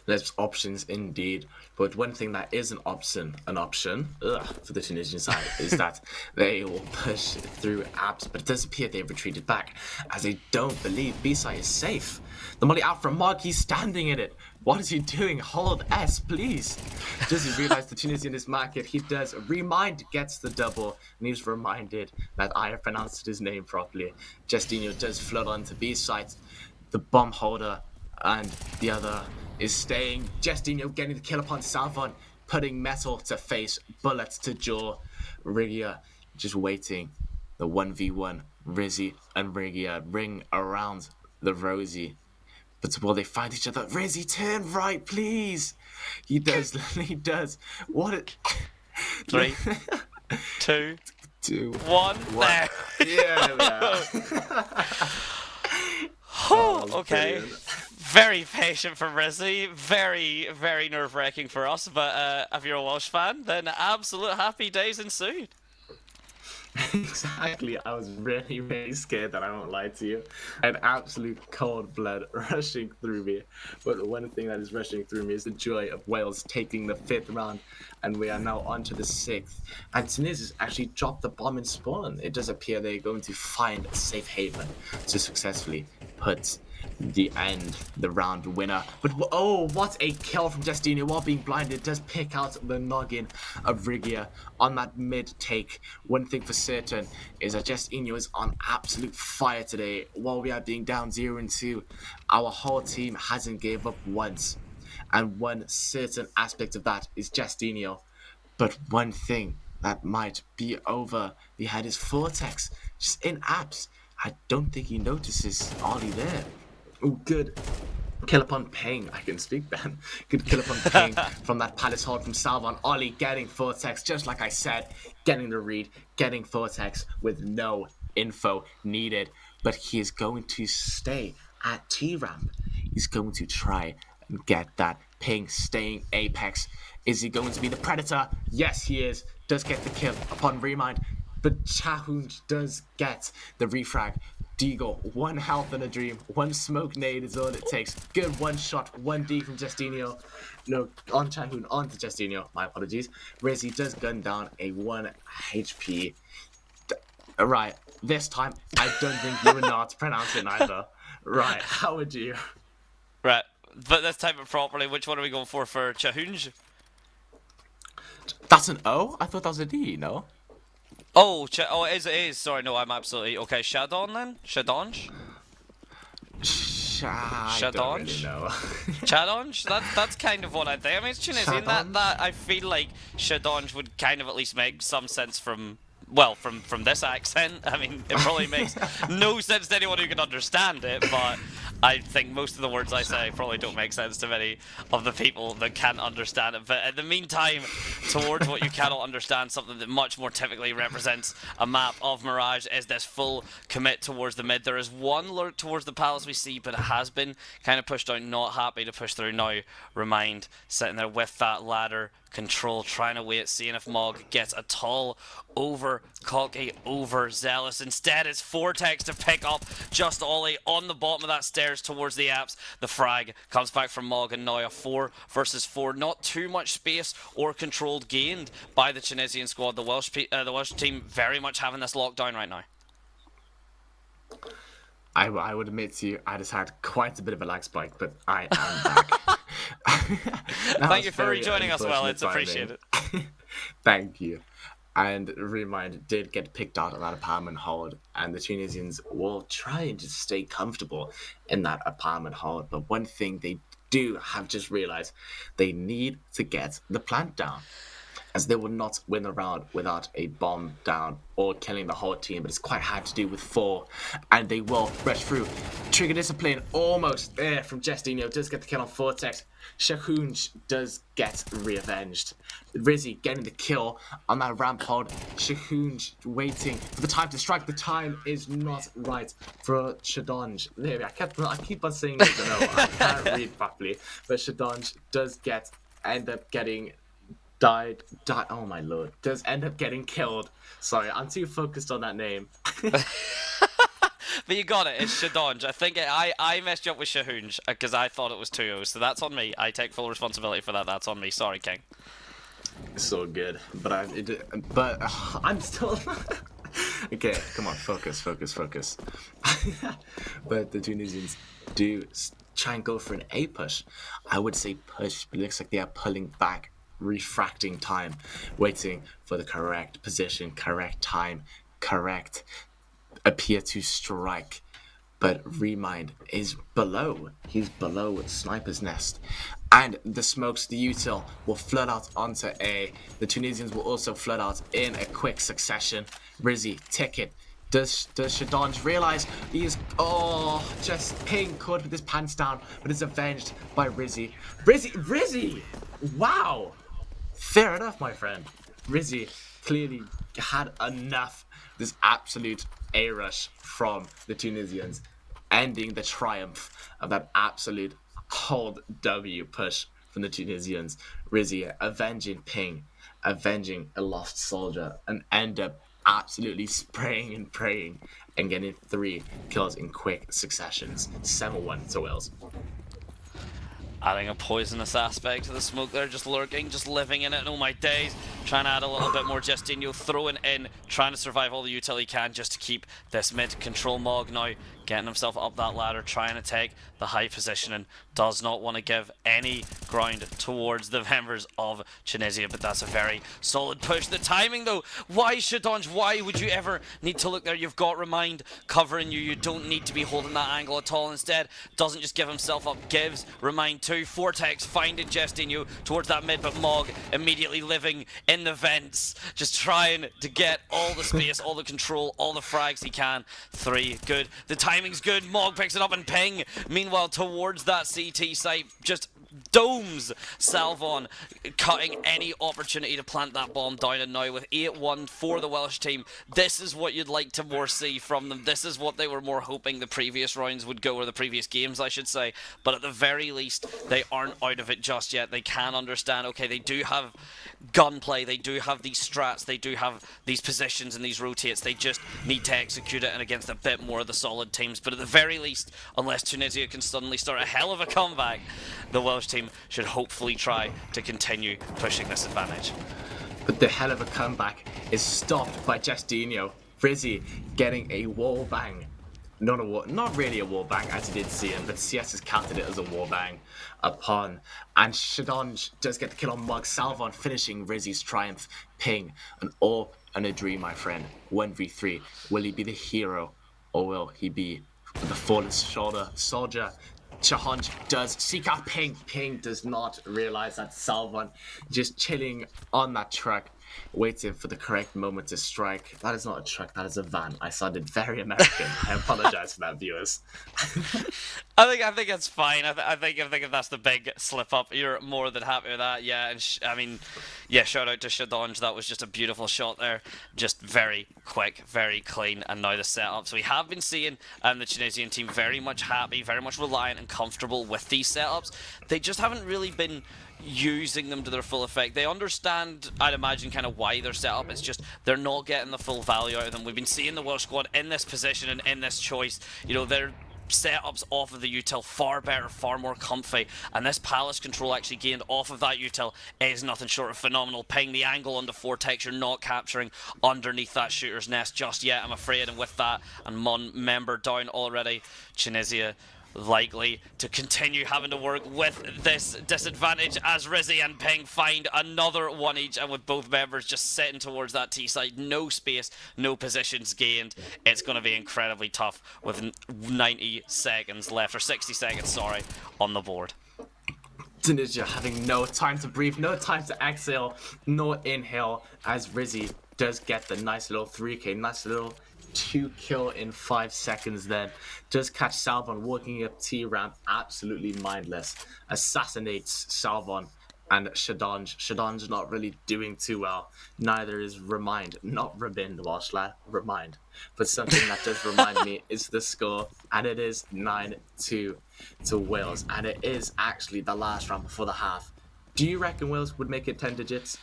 There's options indeed, but one thing that is an option for the Tunisian side is that they will push through apps, but it does appear they've retreated back as they don't believe B-side is safe. The molly out from Mark, he's standing in it. What is he doing? Hold S, please. Does he realize the Tunisian is market? He does. Remind gets the double, and he's reminded that I have pronounced his name properly. Justinho does float onto B-side. The bomb holder and the other is staying. Justinho getting the kill upon Salvon, putting metal to face, bullets to jaw. Rigia just waiting. The 1v1, Rizzy and Rigia ring around the Rosie. But will they find each other? Rizzy, turn right, please. He does. He does. What? 3, 2, 1. There. Yeah, yeah. Okay. Brilliant. Very patient from Rizzy, very, very nerve-wracking for us, but if you're a Welsh fan, then absolute happy days ensued. Exactly, I was really, really scared, that I won't lie to you. I had absolute cold blood rushing through me. But the one thing that is rushing through me is the joy of Wales taking the 5th round, and we are now on to the 6th. And Tunisia's actually dropped the bomb in spawn. It does appear they're going to find a safe haven to successfully put the round winner. But oh, what a kill from Justinho while being blinded. Does pick out the noggin of Rigia on that mid take. One thing for certain is that Justinho is on absolute fire today. While we are being down 0-2, our whole team hasn't gave up once. And one certain aspect of that is Justinho. But one thing that might be over the head is Vortex. Just in apps, I don't think he notices Ollie there. Oh, good kill upon Ping. I can speak then. Good kill upon Ping from that Palace hold from Salvon. Ollie getting Vortex, just like I said, getting the read, getting Vortex with no info needed. But he is going to stay at T-Ramp. He's going to try and get that Ping staying Apex. Is he going to be the Predator? Yes, he is. Does get the kill upon Remind. But Chahoon does get the refrag. Deagle, 1 health in a dream, 1 smoke nade is all it takes. Good 1 shot, 1D from Justinho. No, on Chahoon, on to Justinho. My apologies. Rizzy does gun down a 1 HP. Right, this time, I don't think you would know how to pronounce it either. Right, how would you? Right, but let's type it properly. Which one are we going for Chahoon? That's an O? I thought that was a D, no? Oh, it is. Sorry, no, I'm absolutely... Okay, Shadon then? Shadonj? I don't really know. Shadonj? That's kind of what I think. I mean, it's Tunisian. That I feel like Shadonj would kind of at least make some sense from... Well, from this accent. I mean, it probably makes no sense to anyone who can understand it, but I think most of the words I say probably don't make sense to many of the people that can't understand it. But in the meantime, towards what you cannot understand, something that much more typically represents a map of Mirage is this full commit towards the mid. There is one lurk towards the palace we see, but it has been kind of pushed out, not happy to push through now. Remind sitting there with that ladder control, trying to wait, seeing if Mog gets a tall over cocky, over zealous. Instead, it's Vortex to pick up just Ollie on the bottom of that stairs towards the apps. The frag comes back from Mog, and now a 4 versus 4. Not too much space or control gained by the Tunisian squad. The Welsh team very much having this lockdown right now. I would admit to you, I just had quite a bit of a lag spike, but I am back. Thank you for rejoining us, Well. It's appreciated. Thank you. And Remind did get picked out of that apartment hold, and the Tunisians will try and just stay comfortable in that apartment hold. But one thing they do have just realized, they need to get the plant down, as they will not win the round without a bomb down or killing the whole team, but it's quite hard to do with 4, and they will rush through. Trigger Discipline almost there from Jestino, does get the kill on Vortex. Shahoonj does get re-avenged. Rizzy getting the kill on that ramp pod. Shahoonj waiting for the time to strike. The time is not right for Shadonj. There, I keep on saying this, I can't read properly, but Shadonj does end up getting died. Oh my lord, does end up getting killed. Sorry, I'm too focused on that name. But you got it, it's Shadonj. I think I messed you up with Shahoonj because I thought it was 2-0, so that's on me. I take full responsibility for that. That's on me. Sorry, King. So good, but I'm still. Okay, come on, focus. But the Tunisians do try and go for an A push. I would say push, but it looks like they are pulling back, refracting time, waiting for the correct position, correct time, correct appear to strike. But Remind is below. He's below Sniper's Nest. And the smokes, the util, will flood out onto A. The Tunisians will also flood out in a quick succession. Rizzy, ticket. Does Shadonj realize he's just Ping could with his pants down, but is avenged by Rizzy. Rizzy! Wow! Fair enough, my friend. Rizzy clearly had enough. This absolute A-rush from the Tunisians, ending the triumph of that absolute hold W push from the Tunisians. Rizzy avenging Ping, avenging a lost soldier, and end up absolutely spraying and praying and getting 3 kills in quick successions. 7-1 to Wales. Adding a poisonous aspect to the smoke there, just lurking, just living in it. And oh my days, trying to add a little bit more Justinho, throwing in, trying to survive all the utility he can just to keep this mid control. Mog now getting himself up that ladder, trying to take the high position, and does not want to give any ground towards the members of Tunisia, but that's a very solid push. The timing though, why Shadonj, why would you ever need to look there? You've got Remind covering you, you don't need to be holding that angle at all. Instead, doesn't just give himself up, gives Remind 2. Vortex finding Jestinho towards that mid, but Mog immediately living in the vents, just trying to get all the space, all the control, all the frags he can. 3, good. The timing's good. Mog picks it up and Ping, meanwhile, towards that CT site, just domes Salvon, cutting any opportunity to plant that bomb down. And now with 8-1 for the Welsh team, this is what you'd like to more see from them. This is what they were more hoping the previous rounds would go, or the previous games I should say. But at the very least, they aren't out of it just yet. They can understand, okay, they do have gunplay, they do have these strats, they do have these positions and these rotates. They just need to execute it, and against a bit more of the solid teams. But at the very least, unless Tunisia can suddenly start a hell of a comeback, the Welsh team should hopefully try to continue pushing this advantage. But the hell of a comeback is stopped by Justinho. Rizzy getting a wall bang. Not really a wall bang, as he did see him, but CS has counted it as a wall bang upon. And Shadonj does get the kill on Mug. Salvon finishing Rizzy's triumph. Ping, an all and a dream, my friend. 1v3. Will he be the hero, or will he be the fallen soldier? Shadonj does seek out Ping. Ping does not realize that Salvon just chilling on that truck, waiting for the correct moment to strike. That is not a truck, that is a van. I sounded very American. I apologize for that, viewers. I think it's fine. I think if that's the big slip up, you're more than happy with that. Yeah, and I mean, yeah, shout out to Shadonj. That was just a beautiful shot there. Just very quick, very clean, and now the setup. So we have been seeing the Tunisian team very much happy, very much reliant and comfortable with these setups. They just haven't really been using them to their full effect. They understand, I'd imagine, kind of why they're set up. It's just they're not getting the full value out of them. We've been seeing the Welsh squad in this position and in this choice. You know, they're setups off of the util far better, far more comfy, and this palace control actually gained off of that util is nothing short of phenomenal. Ping the angle on the Vortex, you're not capturing underneath that shooter's nest just yet, I'm afraid, and with that, and Mon member down already, Tunisia likely to continue having to work with this disadvantage as Rizzy and Ping find another one each, and with both members just sitting towards that T side, no space, no positions gained. It's going to be incredibly tough with 90 seconds left, or 60 seconds, sorry, on the board. Tunisia having no time to breathe, no time to exhale, no inhale, as Rizzy does get the nice little 3k, nice little 2 kill in 5 seconds then. Does catch Salvon walking up T ramp, absolutely mindless. Assassinates Salvon and Shadonj. Shadonj not really doing too well. Neither is Remind. Not Rabin, Welshlaad, Remind. But something that does remind me is the score, and it is 9-2 to Wales. And it is actually the last round before the half. Do you reckon Wales would make it 10 digits?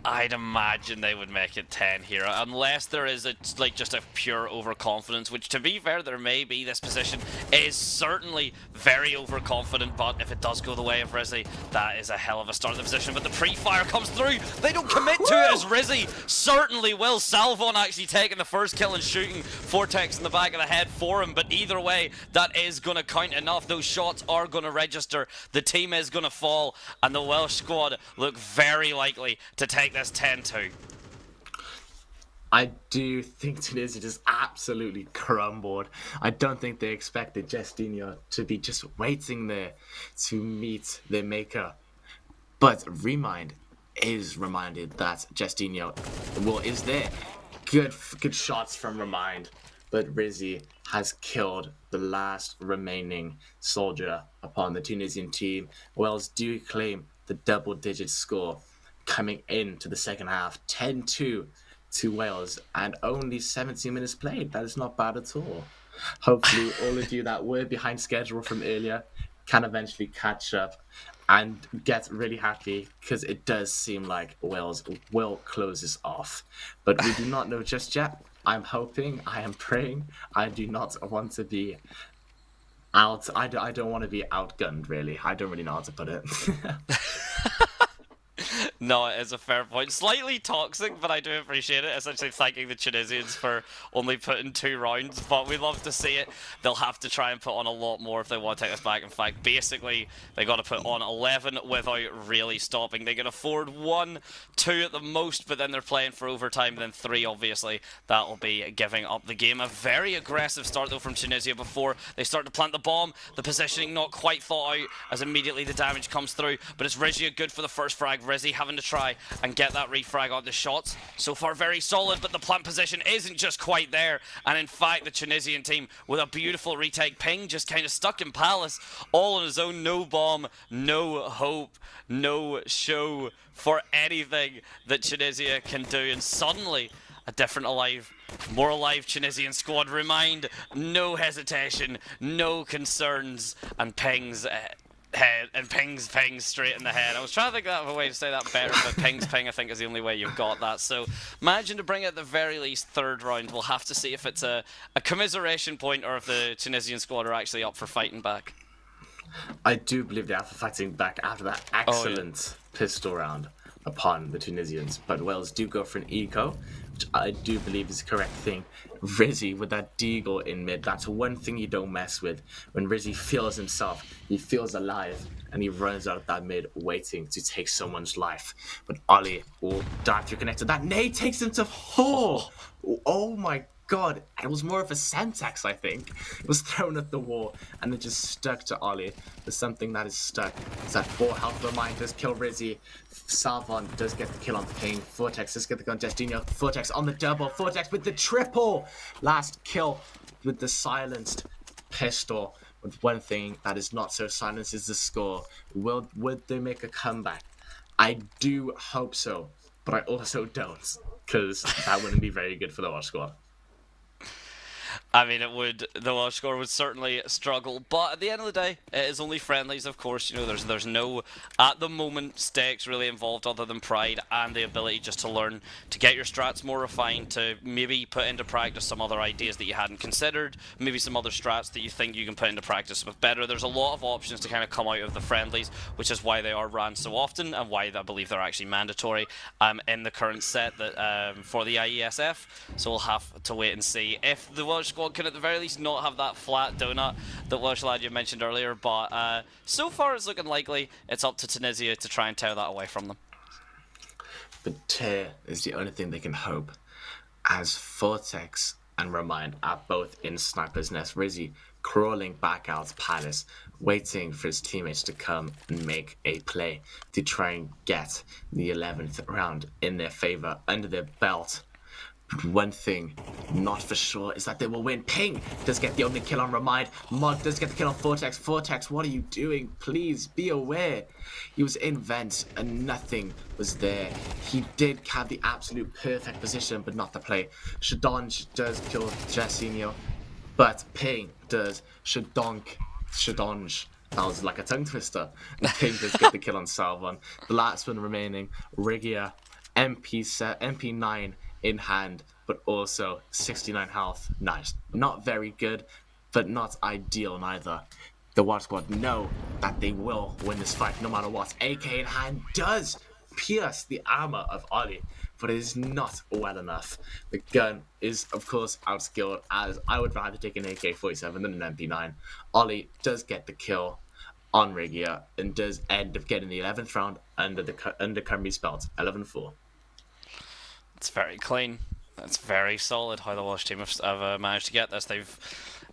I'd imagine they would make it 10 here, unless there is just a pure overconfidence, which, to be fair, there may be. This position is certainly very overconfident, but if it does go the way of Rizzy, that is a hell of a start of the position. But the pre-fire comes through. They don't commit to it as Rizzy certainly will. Salvon actually taking the first kill and shooting Vortex in the back of the head for him, but either way, that is going to count enough. Those shots are going to register. The team is going to fall, and the Welsh squad look very likely to take this 10-2. I do think Tunisia just absolutely crumbled. I don't think they expected Justinho to be just waiting there to meet their maker. But Remind is reminded that Justinho, is there. Good shots from Remind. But Rizzy has killed the last remaining soldier upon the Tunisian team. Wales do claim the double-digit score coming into the second half, 10-2 to Wales, and only 17 minutes played. That is not bad at all. Hopefully all of you that were behind schedule from earlier can eventually catch up and get really happy, because it does seem like Wales will close this off. But we do not know just yet. I'm hoping, I am praying. I do not want to be out. I don't want to be outgunned, really. I don't really know how to put it. No, it is a fair point. Slightly toxic, but I do appreciate it. Essentially thanking the Tunisians for only putting 2 rounds, but we love to see it. They'll have to try and put on a lot more if they want to take this back. In fact, basically, they got to put on 11 without really stopping. They can afford 1, 2 at the most, but then they're playing for overtime, then 3, obviously. That'll be giving up the game. A very aggressive start, though, from Tunisia before they start to plant the bomb. The positioning not quite thought out as immediately the damage comes through, but it's Rizzy good for the first frag. Rizzy having to try and get that refrag on the shots. So far very solid, but the plant position isn't just quite there, and in fact the Tunisian team with a beautiful retake. Ping just kind of stuck in Palace all on his own. No bomb, no hope, no show for anything that Tunisia can do, and suddenly a different more alive Tunisian squad. Remind, no hesitation, no concerns, and Ping's head, and Ping's straight in the head. I was trying to think of a way to say that better, but Ping's ping I think is the only way you've got that. So managing to bring it at the very least 3rd round. We'll have to see if it's a commiseration point or if the Tunisian squad are actually up for fighting back. I do believe they are for fighting back after that excellent pistol round upon the Tunisians, but Wales do go for an eco, which I do believe is the correct thing. Rizzy with that deagle in mid, that's one thing you don't mess with. When Rizzy feels himself, he feels alive, and he runs out of that mid waiting to take someone's life. But Ollie will dive through connector. That nade takes him to 4! Oh my god, it was more of a Semtex, I think. It was thrown at the wall and it just stuck to Ollie. There's something that is stuck. It's that 4 health remind does kill Rizzy. Salvon does get the kill on Ping. Vortex does get the kill on Destino. Vortex on the double. Vortex with the triple. Last kill with the silenced pistol. But one thing that is not so silenced is the score. Would they make a comeback? I do hope so, but I also don't, because that wouldn't be very good for the Welsh squad. I mean, the Welsh score would certainly struggle, but at the end of the day, it is only friendlies, of course. You know, there's no, at the moment, stakes really involved other than pride and the ability just to learn, to get your strats more refined, to maybe put into practice some other ideas that you hadn't considered, maybe some other strats that you think you can put into practice with better. There's a lot of options to kind of come out of the friendlies, which is why they are ran so often, and why I believe they're actually mandatory in the current set that for the IESF. So we'll have to wait and see if the Welsh squad can at the very least not have that flat donut that Welshlaad you mentioned earlier, but so far it's looking likely. It's up to Tunisia to try and tear that away from them. But tear is the only thing they can hope, as Vortex and Remind are both in Sniper's Nest. Rizzy crawling back out Palace, waiting for his teammates to come and make a play to try and get the 11th round in their favor under their belt. One thing not for sure is that they will win. Ping does get the only kill on Remind. Mug does get the kill on Vortex. Vortex, what are you doing? Please be aware. He was in vent and nothing was there. He did have the absolute perfect position, but not the play. Shadonj does kill Jacinho, but Ping does Shadonj. That was like a tongue twister. And Ping does get the kill on Salvon. The last one remaining, Rigia, MP9 in hand, but also 69 health. Nice. Not very good, but not ideal neither. The Welsh squad know that they will win this fight no matter what. AK in hand does pierce the armor of Ollie, but it is not well enough. The gun is, of course, outskilled, as I would rather take an AK-47 than an MP9. Ollie does get the kill on Rigia and does end up getting the 11th round under Cymru's belt, 11-4. It's very clean. That's very solid how the Welsh team have managed to get this. They've,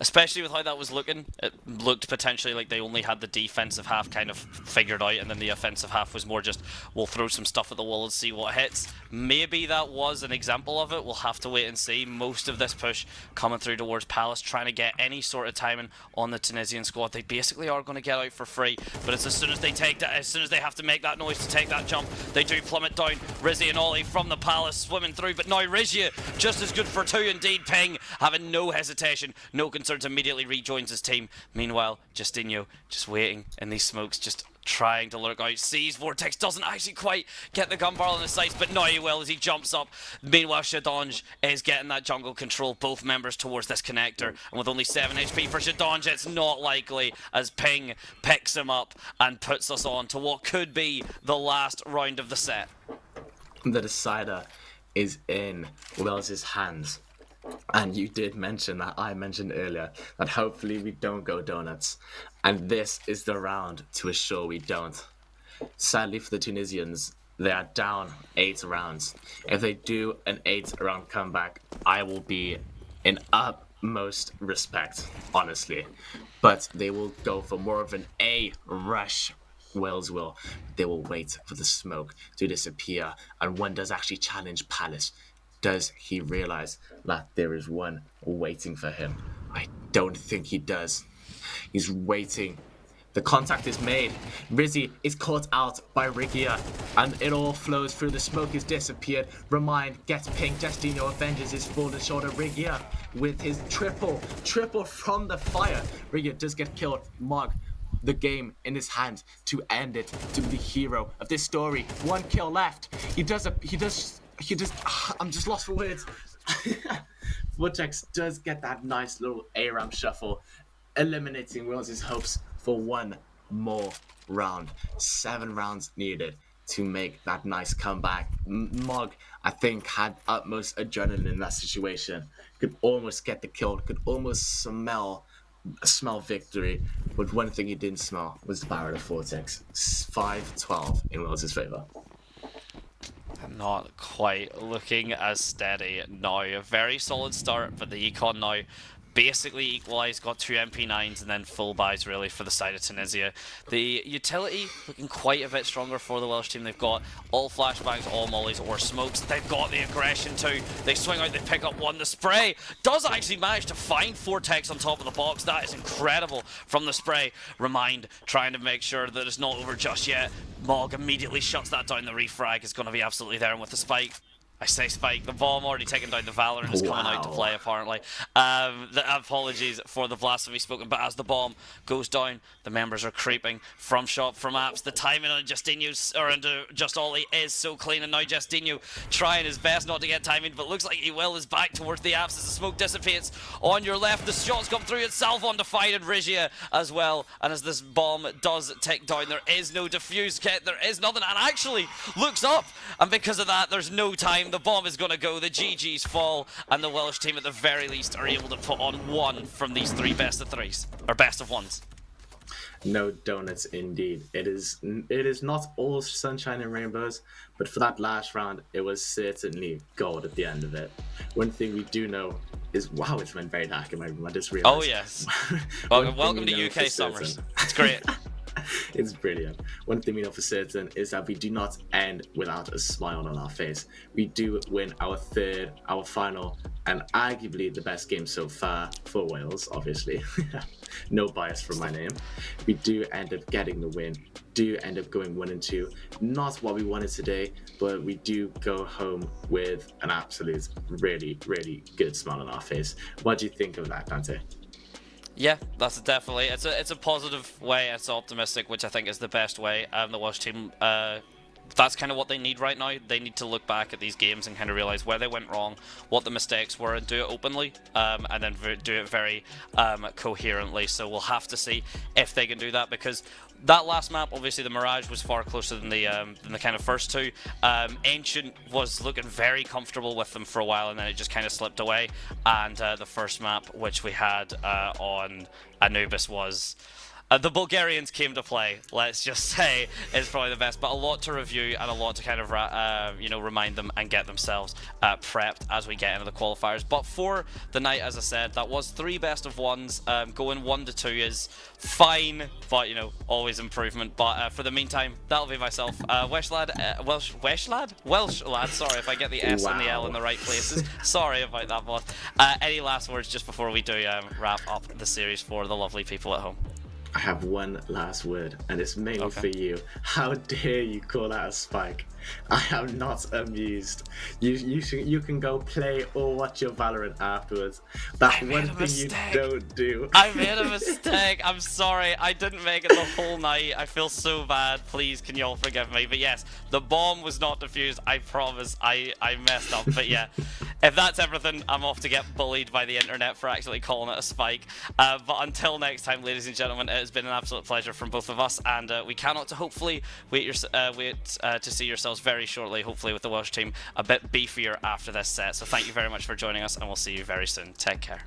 especially with how that was looking, it looked potentially like they only had the defensive half kind of figured out, and then the offensive half was more just, we'll throw some stuff at the wall and see what hits. Maybe that was an example of it. We'll have to wait and see. Most of this push coming through towards Palace, trying to get any sort of timing on the Tunisian squad. They basically are going to get out for free, but it's as soon as they take that, as soon as they have to make that noise to take that jump, they do plummet down. Rizzy and Ollie from the Palace swimming through, but now Rigia just as good for 2 indeed. Ping having no hesitation, no concerns, immediately rejoins his team. Meanwhile, Justinho just waiting in these smokes, just trying to lurk out. Sees Vortex, doesn't actually quite get the gun barrel in his sights, but now he will as he jumps up. Meanwhile, Shadonj is getting that jungle control, both members towards this connector, and with only 7 HP for Shadonj, it's not likely as Ping picks him up and puts us on to what could be the last round of the set. The decider is in Wales' hands. And you did mention that I mentioned earlier that hopefully we don't go donuts. And this is the round to assure we don't. Sadly for the Tunisians, they are down 8 rounds. If they do an 8-round comeback, I will be in utmost respect, honestly. But they will go for more of an A rush. Wales will. They will wait for the smoke to disappear, and one does actually challenge Palace. Does he realize that there is one waiting for him? I don't think he does. He's waiting. The contact is made. Rizzy is caught out by Rigia, and it all flows through. The smoke has disappeared. Remind gets pinged. Destino avenges his fallen shoulder. Rigia with his triple from the fire. Rigia does get killed. Mog, the game in his hand to end it, to be the hero of this story. 1 kill left. I'm just lost for words. Vortex does get that nice little ARAM shuffle, eliminating Wales' hopes for 1 more round. 7 rounds needed to make that nice comeback. Mog, I think, had utmost adrenaline in that situation. Could almost get the kill, could almost smell victory, but one thing he didn't smell was the barrel of Vortex. 5-12 in Wales' favour. not quite looking as steady now. A very solid start, but the Econ now basically equalised, got 2 MP9s and then full buys really for the side of Tunisia. The utility looking quite a bit stronger for the Welsh team. They've got all flashbangs, all mollies or smokes. They've got the aggression too. They swing out, they pick up one. The spray does actually manage to find 4 techs on top of the box. That is incredible from the spray. Remind trying to make sure that it's not over just yet. Mog immediately shuts that down. The refrag is going to be absolutely there, and with the spike, I say spike, the bomb already taken down the Valor and is coming out to play apparently. Apologies for the blasphemy spoken, but as the bomb goes down, the members are creeping from shop, from apps. The timing on Justinho's, or into Just Ollie, is so clean, and now Justinho trying his best not to get timing, but looks like he will, is back towards the apps as the smoke dissipates. On your left, the shots come through itself on Defied Rigia as well, and as this bomb does tick down, there is no defuse kit, there is nothing, and actually looks up, and because of that, there's no time. The bomb is going to go, the GGs fall, and the Welsh team at the very least are able to put on 1 from these 3 best of 3s, or best of 1s. No donuts indeed. It is not all sunshine and rainbows, but for that last round, it was certainly gold at the end of it. One thing we do know is, wow, it's went very dark in my room. I just realized. Oh yes. Welcome to UK summers. It's great. It's brilliant. One thing we know for certain is that we do not end without a smile on our face. We do win our third, our final, and arguably the best game so far for Wales, obviously. No bias from my name. We do end up getting the win, do end up going 1 and 2. Not what we wanted today, but we do go home with an absolute really, really good smile on our face. What do you think of that, Dante? Yeah, that's definitely, it's a positive way, it's optimistic, which I think is the best way. The Welsh team, that's kind of what they need right now. They need to look back at these games and kind of realize where they went wrong, what the mistakes were, and do it openly, and then do it very coherently. So we'll have to see if they can do that, because that last map, obviously the Mirage was far closer than the kind of first 2. Ancient was looking very comfortable with them for a while, and then it just kind of slipped away. And the first map, which we had on Anubis, was... the Bulgarians came to play, let's just say, is probably the best, but a lot to review and a lot to kind of, remind them and get themselves prepped as we get into the qualifiers. But for the night, as I said, that was 3 best of 1s. Going 1 to 2 is fine, but, always improvement. But for the meantime, that'll be myself. Welshlaad, sorry if I get the S and the L in the right places. Sorry about that, boss. Any last words just before we do wrap up the series for the lovely people at home? I have one last word, and it's mainly for you. How dare you call that a spike? I am not amused. You can go play or watch your Valorant afterwards. That's one thing you don't do. I made a mistake. I'm sorry. I didn't make it the whole night. I feel so bad. Please, can you all forgive me? But yes, the bomb was not defused. I promise. I messed up. But yeah, if that's everything, I'm off to get bullied by the internet for actually calling it a spike. But until next time, ladies and gentlemen, it has been an absolute pleasure from both of us, and we cannot hopefully wait to see yourselves very shortly, hopefully with the Welsh team a bit beefier after this set. So thank you very much for joining us, and we'll see you very soon. Take care.